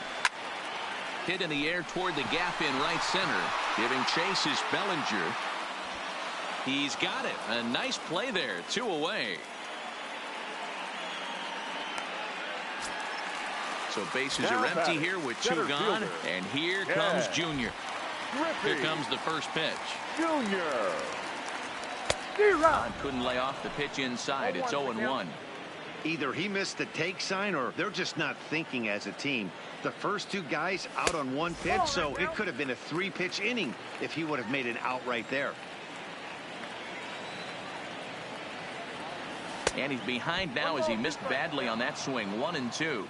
Hit in the air toward the gap in right center. Giving chase is Bellinger. He's got it. A nice play there. 2 away. So bases are empty here with 2 gone. And here comes Junior. Here comes the first pitch. Junior. Couldn't lay off the pitch inside. It's 0-1. Either he missed the take sign or they're just not thinking as a team. The first 2 guys out on 1 pitch, so it could have been a 3-pitch inning if he would have made an out right there. And he's behind now as he missed badly on that swing. 1-2.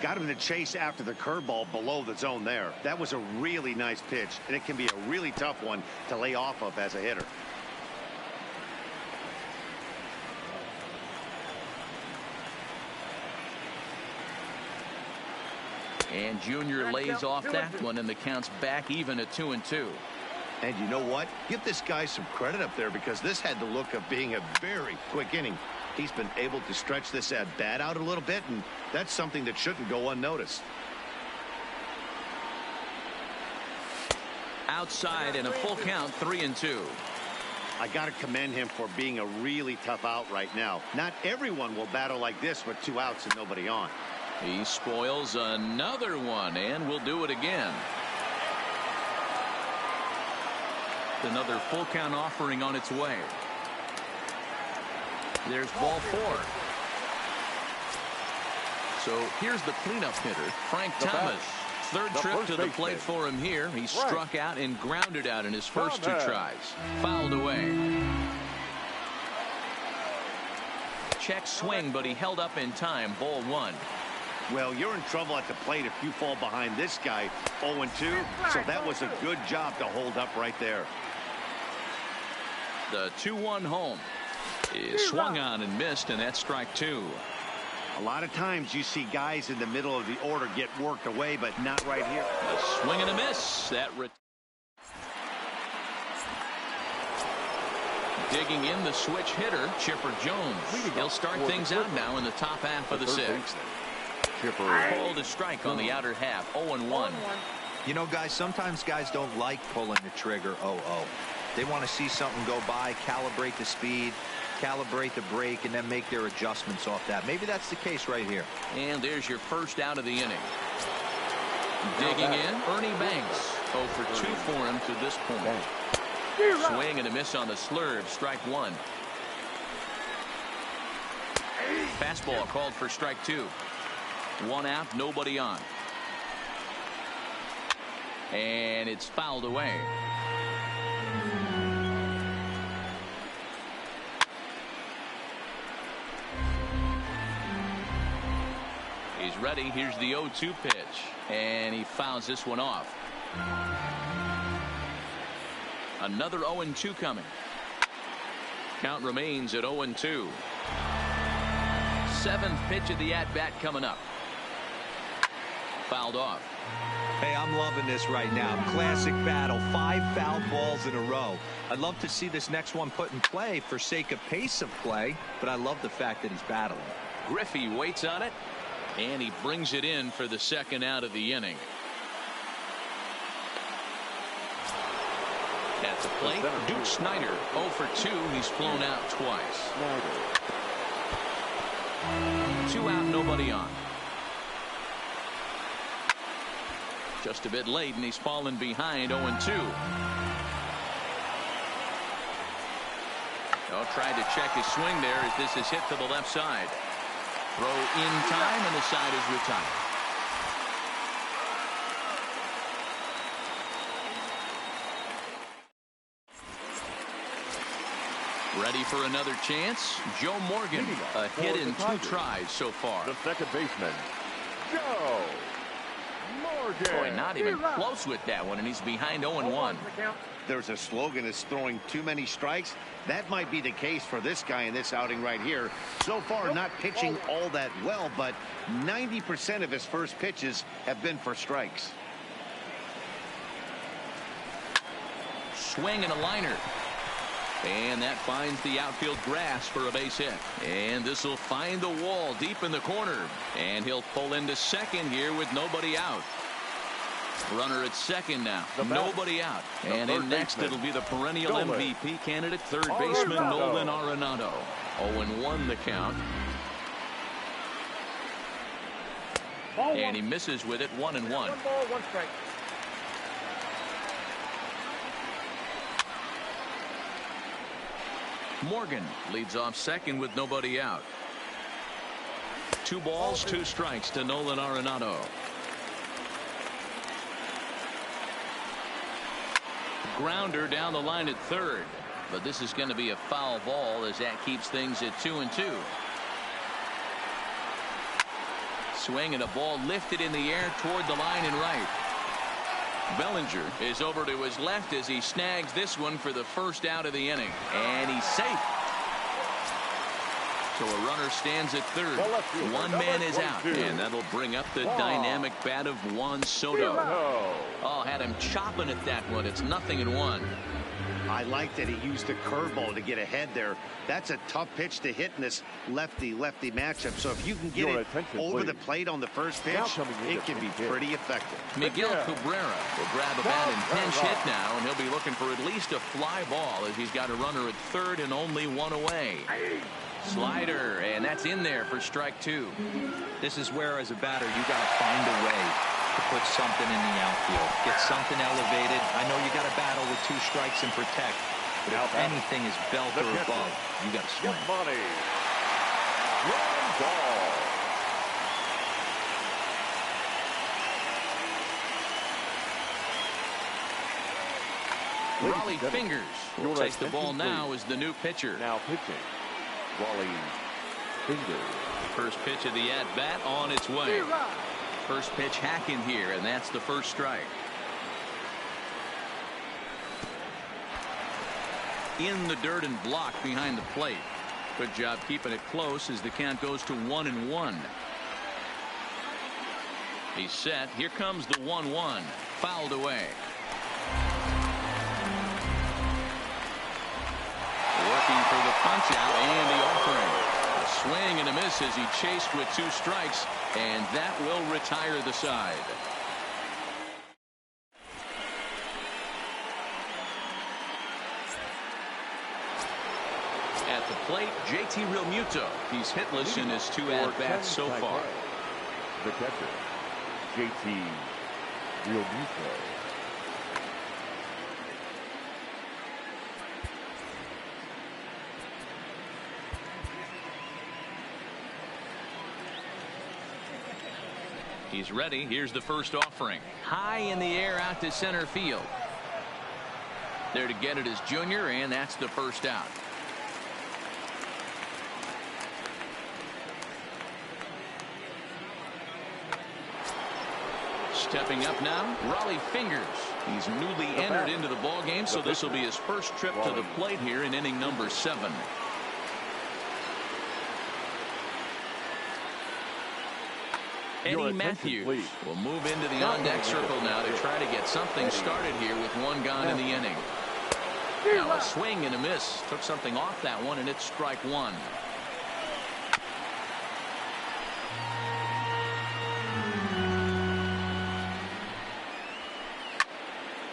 Got him to chase after the curveball below the zone there. That was a really nice pitch, and it can be a really tough one to lay off of as a hitter. And Junior lays off that one, and the count's back even at 2-2. And you know what? Give this guy some credit up there, because this had the look of being a very quick inning. He's been able to stretch this at-bat out a little bit, and that's something that shouldn't go unnoticed. Outside and a full count, 3-2. I got to commend him for being a really tough out right now. Not everyone will battle like this with 2 outs and nobody on. He spoils another one, and will do it again. Another full count offering on its way. There's ball 4. So here's the cleanup hitter, Frank Thomas. Third trip to the plate for him here. He struck out and grounded out in his first 2 tries. Fouled away. Check swing, but he held up in time. Ball 1. Well, you're in trouble at the plate if you fall behind this guy 0-2. So that was a good job to hold up right there. The 2-1 home is swung on and missed, and that's strike 2. A lot of times you see guys in the middle of the order get worked away, but not right here. A swing and a miss. Digging in the switch hitter, Chipper Jones. He'll start things out now in the top half of the 6th. Pulled a strike on the outer half, 0-1. You know, guys, sometimes guys don't like pulling the trigger 0-0. They want to see something go by, calibrate the speed, calibrate the brake, and then make their adjustments off that. Maybe that's the case right here. And there's your first out of the inning. Digging in, Ernie Banks. 0 for 2 for him to this point. Swing and a miss on the slurve, strike 1. Fastball called for strike 2. 1 out, nobody on. And it's fouled away. He's ready. Here's the 0-2 pitch. And he fouls this one off. Another 0-2 coming. Count remains at 0-2. 7th pitch of the at-bat coming up. Fouled off. Hey, I'm loving this right now. Classic battle. 5 foul balls in a row. I'd love to see this next one put in play for sake of pace of play, but I love the fact that he's battling. Griffey waits on it, and he brings it in for the 2nd out of the inning. At the plate, Duke Snyder, 0 for 2. He's flown out twice. 2 out, nobody on. Just a bit late, and he's fallen behind 0-2. Oh, tried to check his swing there as this is hit to the left side. Throw in time, and the side is retired. Ready for another chance? Joe Morgan, a hit in 2 tries so far. The second baseman, Joe Morgan. Boy, not even close with that one, and he's behind 0-1. There's a slogan is throwing too many strikes. That might be the case for this guy in this outing right here. So far, not pitching all that well, but 90% of his first pitches have been for strikes. Swing and a liner. And that finds the outfield grass for a base hit. And this will find the wall deep in the corner. And he'll pull into second here with nobody out. Runner at second now. Nobody out. And in next, it'll be the perennial MVP candidate, third baseman Nolan Arenado. 0-1 the count. And he misses with it, 1-1. 1 ball, 1 strike. Morgan leads off second with nobody out. 2 balls, 2 strikes to Nolan Arenado. Grounder down the line at third, but this is going to be a foul ball as that keeps things at 2-2. Swing and a ball lifted in the air toward the line and right. Bellinger is over to his left as he snags this one for the first out of the inning, and he's safe. So a runner stands at third. One man is out, and that'll bring up the dynamic bat of Juan Soto. Oh, had him chopping at that one. It's 0-1. I like that he used the curveball to get ahead there. That's a tough pitch to hit in this lefty-lefty matchup. So if you can get it over the plate on the first pitch, it can be pretty effective. Miguel Cabrera will grab a bat and pinch hit now, and he'll be looking for at least a fly ball as he's got a runner at third and only one away. Slider, and that's in there for strike two. This is where, as a batter, you got to find a way to put something in the outfield, get something elevated. I know you got to battle with 2 strikes and protect, but if anything is belt or above, you got to swing. Yasmani Grandal. Raleigh Fingers will take the ball now as the new pitcher. Now pitching, Raleigh Fingers. First pitch of the at-bat on its way. First pitch hacking here, and that's the first strike. In the dirt and blocked behind the plate. Good job keeping it close as the count goes to 1-1. He's set. Here comes the 1-1. Fouled away. Working for the punch out and the offering. A swing and a miss as he chased with 2 strikes, and that will retire the side. At the plate, JT Realmuto. He's hitless in his 2 at-bats so far. The catcher, JT Realmuto. He's ready. Here's the first offering. High in the air out to center field. There to get it is Junior, and that's the first out. Stepping up now, Raleigh Fingers. He's newly entered into the ball game, so this will be his first trip to the plate here in inning number 7. Eddie Matthews will move into the on-deck circle now to try to get something started here with 1 gone in the inning. Now a swing and a miss. Took something off that one, and it's strike 1.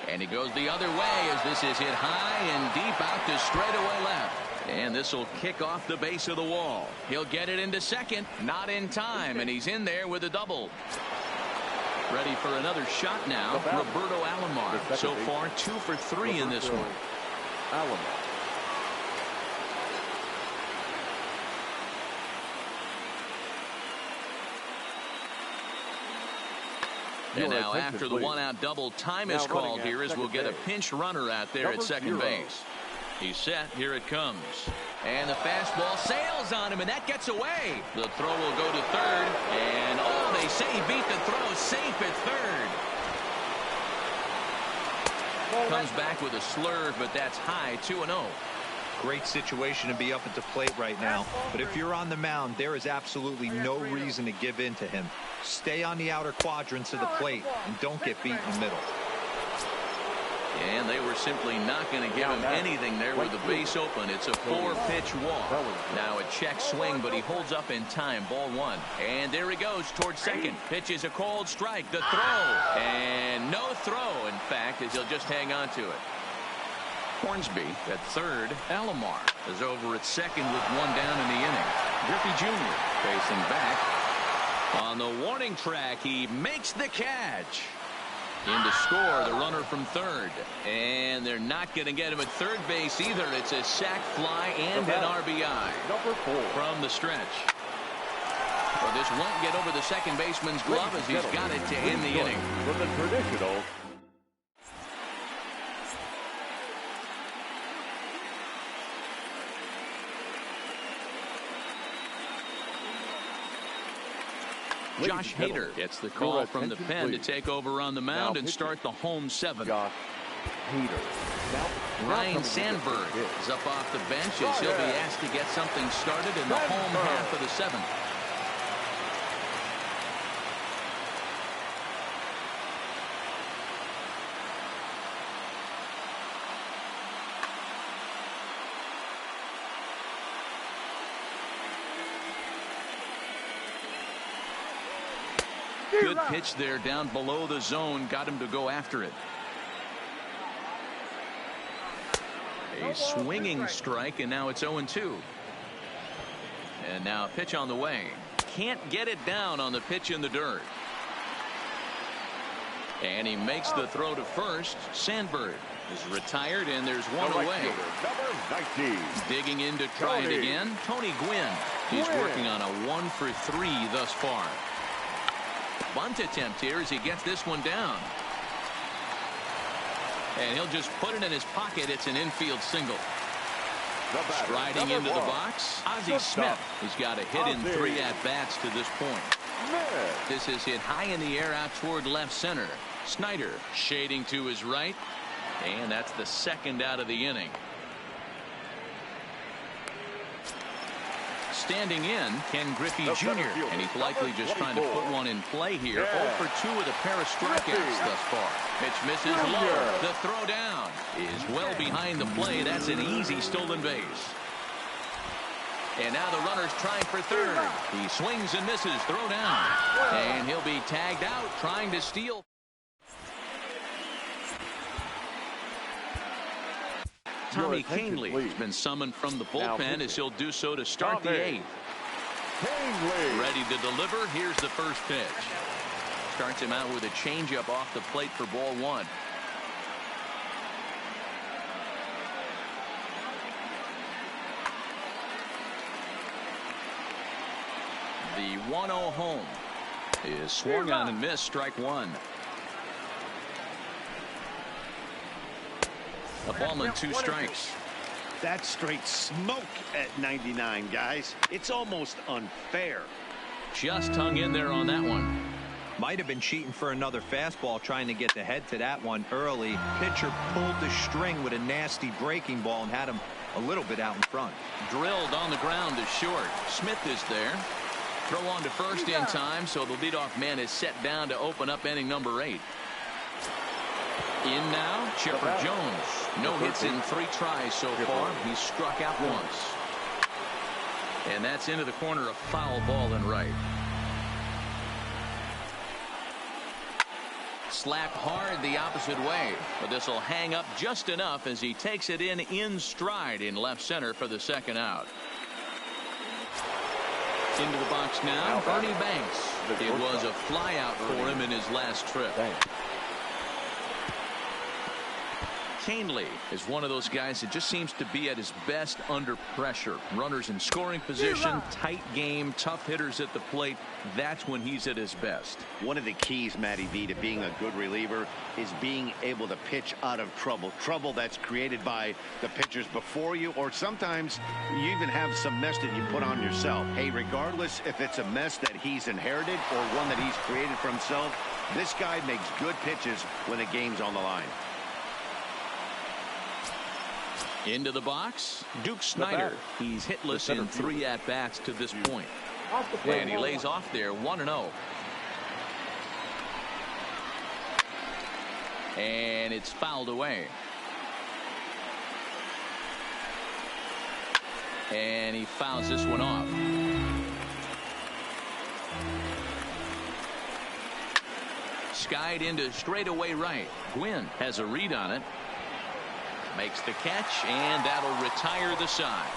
And he goes the other way as this is hit high and deep out to straightaway left. And this will kick off the base of the wall. He'll get it into second. Not in time, and he's in there with a double. Ready for another shot now, Roberto Alomar. So far, 2 for 3 in this one. Alomar. And now after the 1-out double, time is called here as we'll get a pinch runner out there at second base. He's set. Here it comes. And the fastball sails on him, and that gets away. The throw will go to third. And, oh, they say he beat the throw. Safe at third. Comes back with a slurve, but that's high, 2-0. Great situation to be up at the plate right now. But if you're on the mound, there is absolutely no reason to give in to him. Stay on the outer quadrants of the plate and don't get beat in the middle. And they were simply not going to give him anything there with the base open. It's a 4-pitch walk. Now a check swing, but he holds up in time. Ball 1. And there he goes towards second. Pitch is a called strike. The throw. And no throw, in fact, as he'll just hang on to it. Hornsby at third. Alomar is over at second with 1 down in the inning. Griffey Jr. facing back. On the warning track, he makes the catch. In to score, the runner from third. And they're not going to get him at third base either. It's a sac fly and an RBI. Number 4. From the stretch. Well, this won't get over the second baseman's glove as he's got it to end the inning. From the traditional Josh Hader gets the call from the pen to take over on the mound and start the home 7. Ryan Sandberg is up off the bench as he'll be asked to get something started in the home half of the seventh. Good pitch there down below the zone. Got him to go after it. A swinging strike, and now it's 0-2. And now a pitch on the way. Can't get it down on the pitch in the dirt. And he makes the throw to first. Sandberg is retired, and there's one away. Number 19. Digging in to try it again. Tony Gwynn. He's working on a 1-for-3 thus far. Bunt attempt here as he gets this one down. And he'll just put it in his pocket. It's an infield single. Striding into the box, Ozzie Smith. He's got a hit in 3 at-bats to this point. This is hit high in the air out toward left center. Snyder shading to his right. And that's the second out of the inning. Standing in, Ken Griffey Jr. And he's likely just trying to put one in play here. 0-for-2 with a pair of strikeouts thus far. Pitch misses low. The throw down is well behind the play. That's an easy stolen base. And now the runner's trying for third. He swings and misses. Throw down. And he'll be tagged out trying to steal. Tommy Canely has been summoned from the bullpen as he'll do so to start the 8th. Ready to deliver. Here's the first pitch. Starts him out with a changeup off the plate for ball 1. The 1-0 home is swung on and missed. Strike 1. A ball and 2 strikes. That's straight smoke at 99, guys. It's almost unfair. Just hung in there on that one. Might have been cheating for another fastball, trying to get the head to that one early. Pitcher pulled the string with a nasty breaking ball and had him a little bit out in front. Drilled on the ground to short. Smith is there. Throw on to first in time, so the leadoff man is set down to open up inning number 8. In now, Chipper Jones. No hits in 3 tries so far. He's struck out once. And that's into the corner, a foul ball and right. Slapped hard the opposite way, but this will hang up just enough as he takes it in stride in left center for the second out. Into the box now, Bernie Banks. It was a fly out for him in his last trip. Canely is one of those guys that just seems to be at his best under pressure. Runners in scoring position, tight game, tough hitters at the plate. That's when he's at his best. One of the keys, Matty V, to being a good reliever is being able to pitch out of trouble. Trouble that's created by the pitchers before you, or sometimes you even have some mess that you put on yourself. Hey, regardless if it's a mess that he's inherited or one that he's created for himself, this guy makes good pitches when the game's on the line. Into the box, Duke Snyder. He's hitless in 3 at-bats to this point. And he lays off there, 1-0. And it's fouled away. And he fouls this one off. Skied into straightaway right. Gwynn has a read on it. Makes the catch, and that'll retire the side.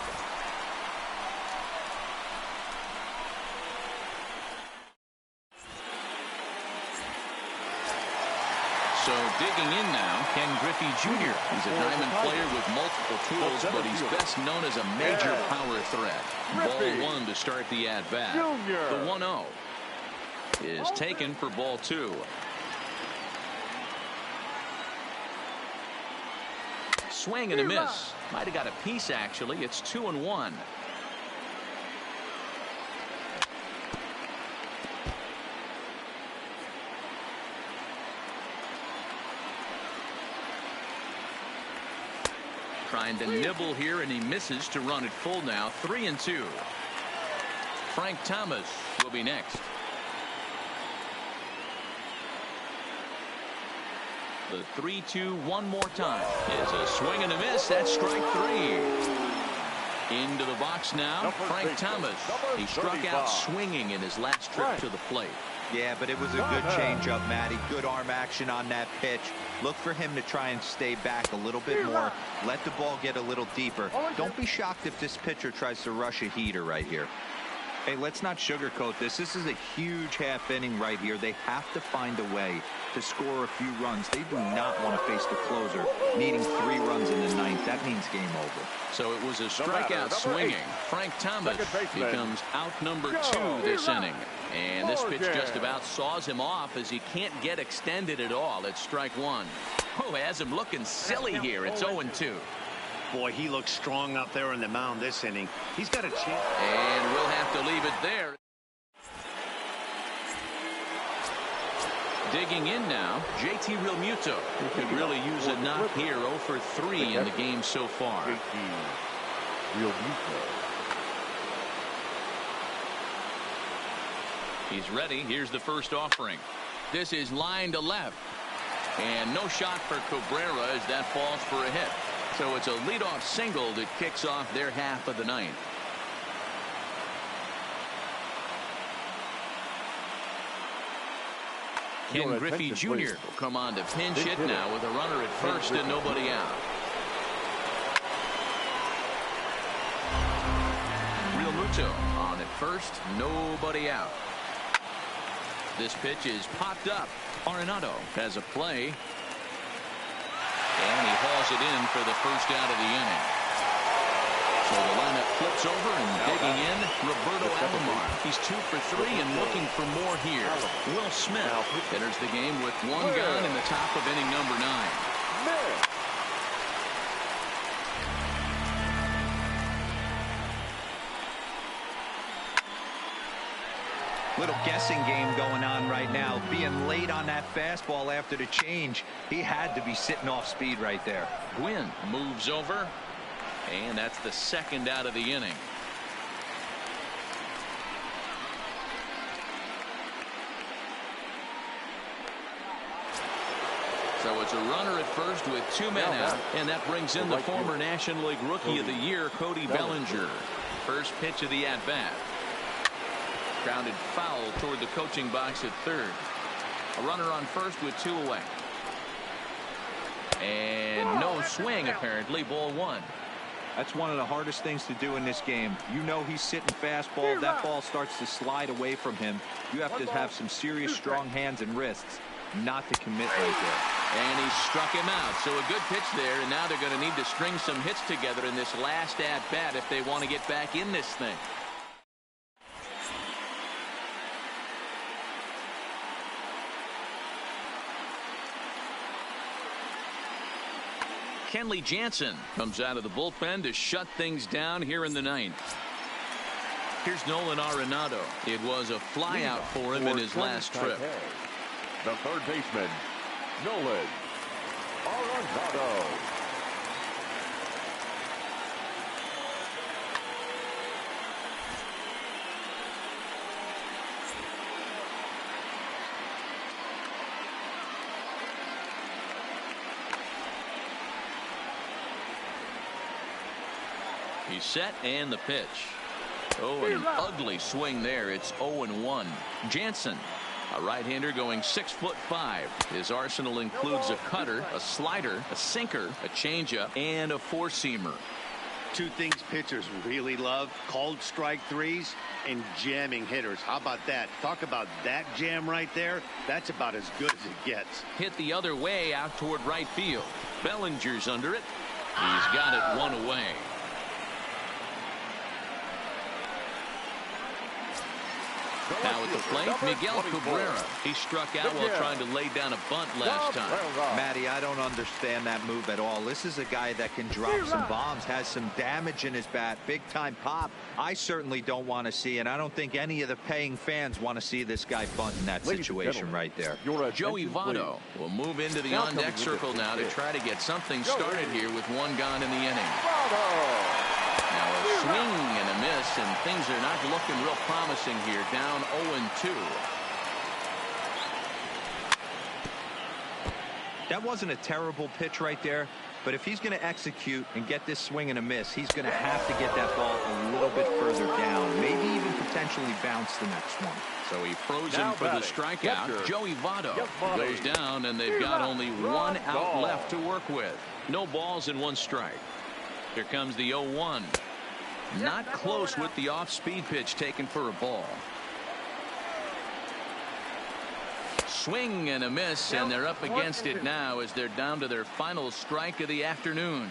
So digging in now, Ken Griffey Jr. He's a diamond player with multiple tools, but he's best known as a major power threat. Ball 1 to start the at-bat. The 1-0 is taken for ball 2. Swing and a miss. Might have got a piece, actually. It's 2-1. trying to nibble here, and he misses to run it full now. 3-2. Frank Thomas will be next. The 3-2 one more time is a swing and a miss. That's strike 3. Into the box now, Frank Thomas. He struck out swinging in his last trip to the plate. Yeah, but it was a good changeup, Matty. Good arm action on that pitch. Look for him to try and stay back a little bit more. Let the ball get a little deeper. Don't be shocked if this pitcher tries to rush a heater right here. Hey, let's not sugarcoat this. This is a huge half inning right here. They have to find a way to score a few runs. They do not want to face the closer needing 3 runs in the 9th. That means game over. So it was a strikeout swinging. Frank Thomas becomes out number 2 this inning. And this pitch just about saws him off as he can't get extended at all. It's strike 1. Oh, has him looking silly here. It's 0-2. Boy, he looks strong up there on the mound this inning. He's got a chance. And we'll have to leave it there. Digging in now, JT Realmuto, who could really use a knock here. 0 for 3 in the game so far. He's ready. Here's the first offering. This is line to left. And no shot for Cabrera as that falls for a hit. So it's a leadoff single that kicks off their half of the 9th. Ken Griffey Jr. will come on to pinch hit now with a runner at first and nobody out. Realmuto on at first, nobody out. This pitch is popped up. Arenado has a play. And he hauls it in for the first out of the inning. So the lineup flips over and digging in, Roberto Alomar. He's 2 for 3 and looking for more here. Will Smith enters the game with 1 gone in the top of inning number 9. Little guessing game going on right now. Being late on that fastball after the change. He had to be sitting off speed right there. Gwynn moves over. And that's the 2nd out of the inning. So it's a runner at first with 2 men out. And that brings in the former National League Rookie of the Year, Cody Bellinger. First pitch of the at-bat. Grounded foul toward the coaching box at 3rd. A runner on first with 2 away. And no swing apparently. Ball 1. That's one of the hardest things to do in this game. You know he's sitting fastball. That ball starts to slide away from him. You have to have some serious strong hands and wrists not to commit right there. And he struck him out. So a good pitch there. And now they're going to need to string some hits together in this last at-bat if they want to get back in this thing. Kenley Jansen comes out of the bullpen to shut things down here in the 9th. Here's Nolan Arenado. It was a flyout for him in his last trip. The third baseman, Nolan Arenado. He's set and the pitch. Oh, an ugly swing there. It's 0-1. Jansen, a right-hander going 6'5". His arsenal includes a cutter, a slider, a sinker, a changeup, and a four-seamer. 2 things pitchers really love: called strike 3s and jamming hitters. How about that? Talk about that jam right there. That's about as good as it gets. Hit the other way out toward right field. Bellinger's under it. He's got it 1 away. Now at the plate, Miguel Cabrera. He struck out while trying to lay down a bunt last time. Matty, I don't understand that move at all. This is a guy that can drop some bombs, has some damage in his bat, big-time pop. I certainly don't want to see, and I don't think any of the paying fans want to see this guy bunt in that situation right there. Joey Votto will move into the on-deck circle now to try to get something started here with one gone in the inning. Now a swing and a miss, and things are not looking real promising here, down 0-2. That wasn't a terrible pitch right there, but if he's going to execute and get this swing and a miss, he's going to have to get that ball a little bit further down, maybe even potentially bounce the next one. So he froze him for the strikeout. Joey Votto goes down, and they've got only one out left to work with. No balls and one strike. Here comes the 0-1. Not close with the off-speed pitch taken for a ball. Swing and a miss, and they're up against it now as they're down to their final strike of the afternoon.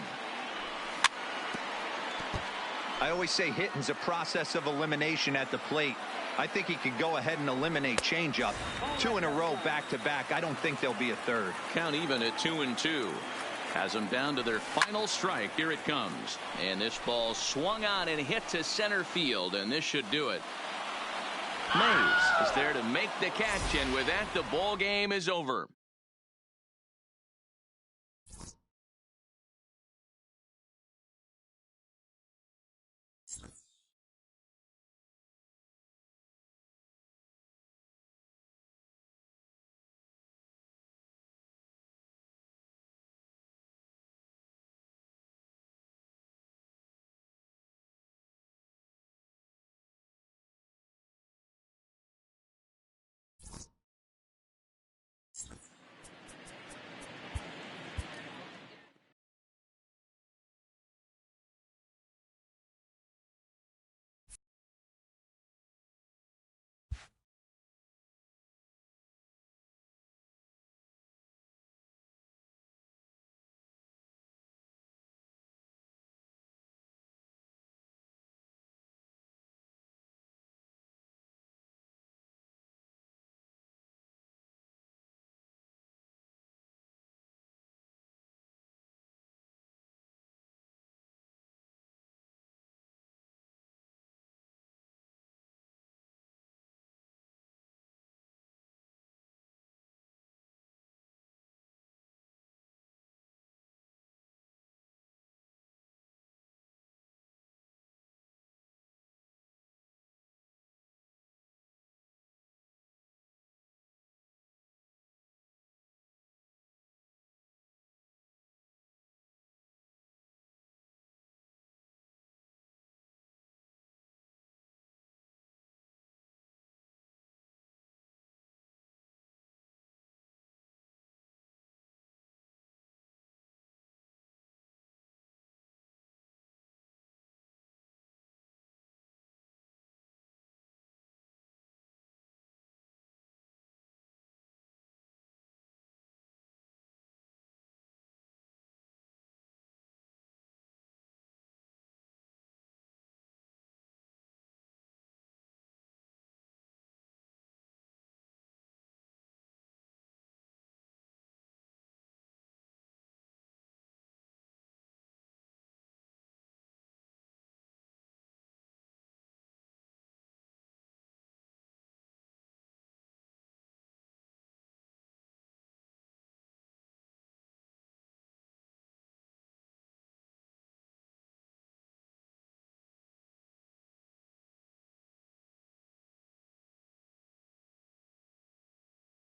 I always say hitting's a process of elimination at the plate. I think he could go ahead and eliminate changeup. 2 in a row back-to-back. I don't think there'll be a third. Count even at 2-2. Has them down to their final strike. Here it comes. And this ball swung on and hit to center field, and this should do it. Mays is there to make the catch, and with that, the ball game is over.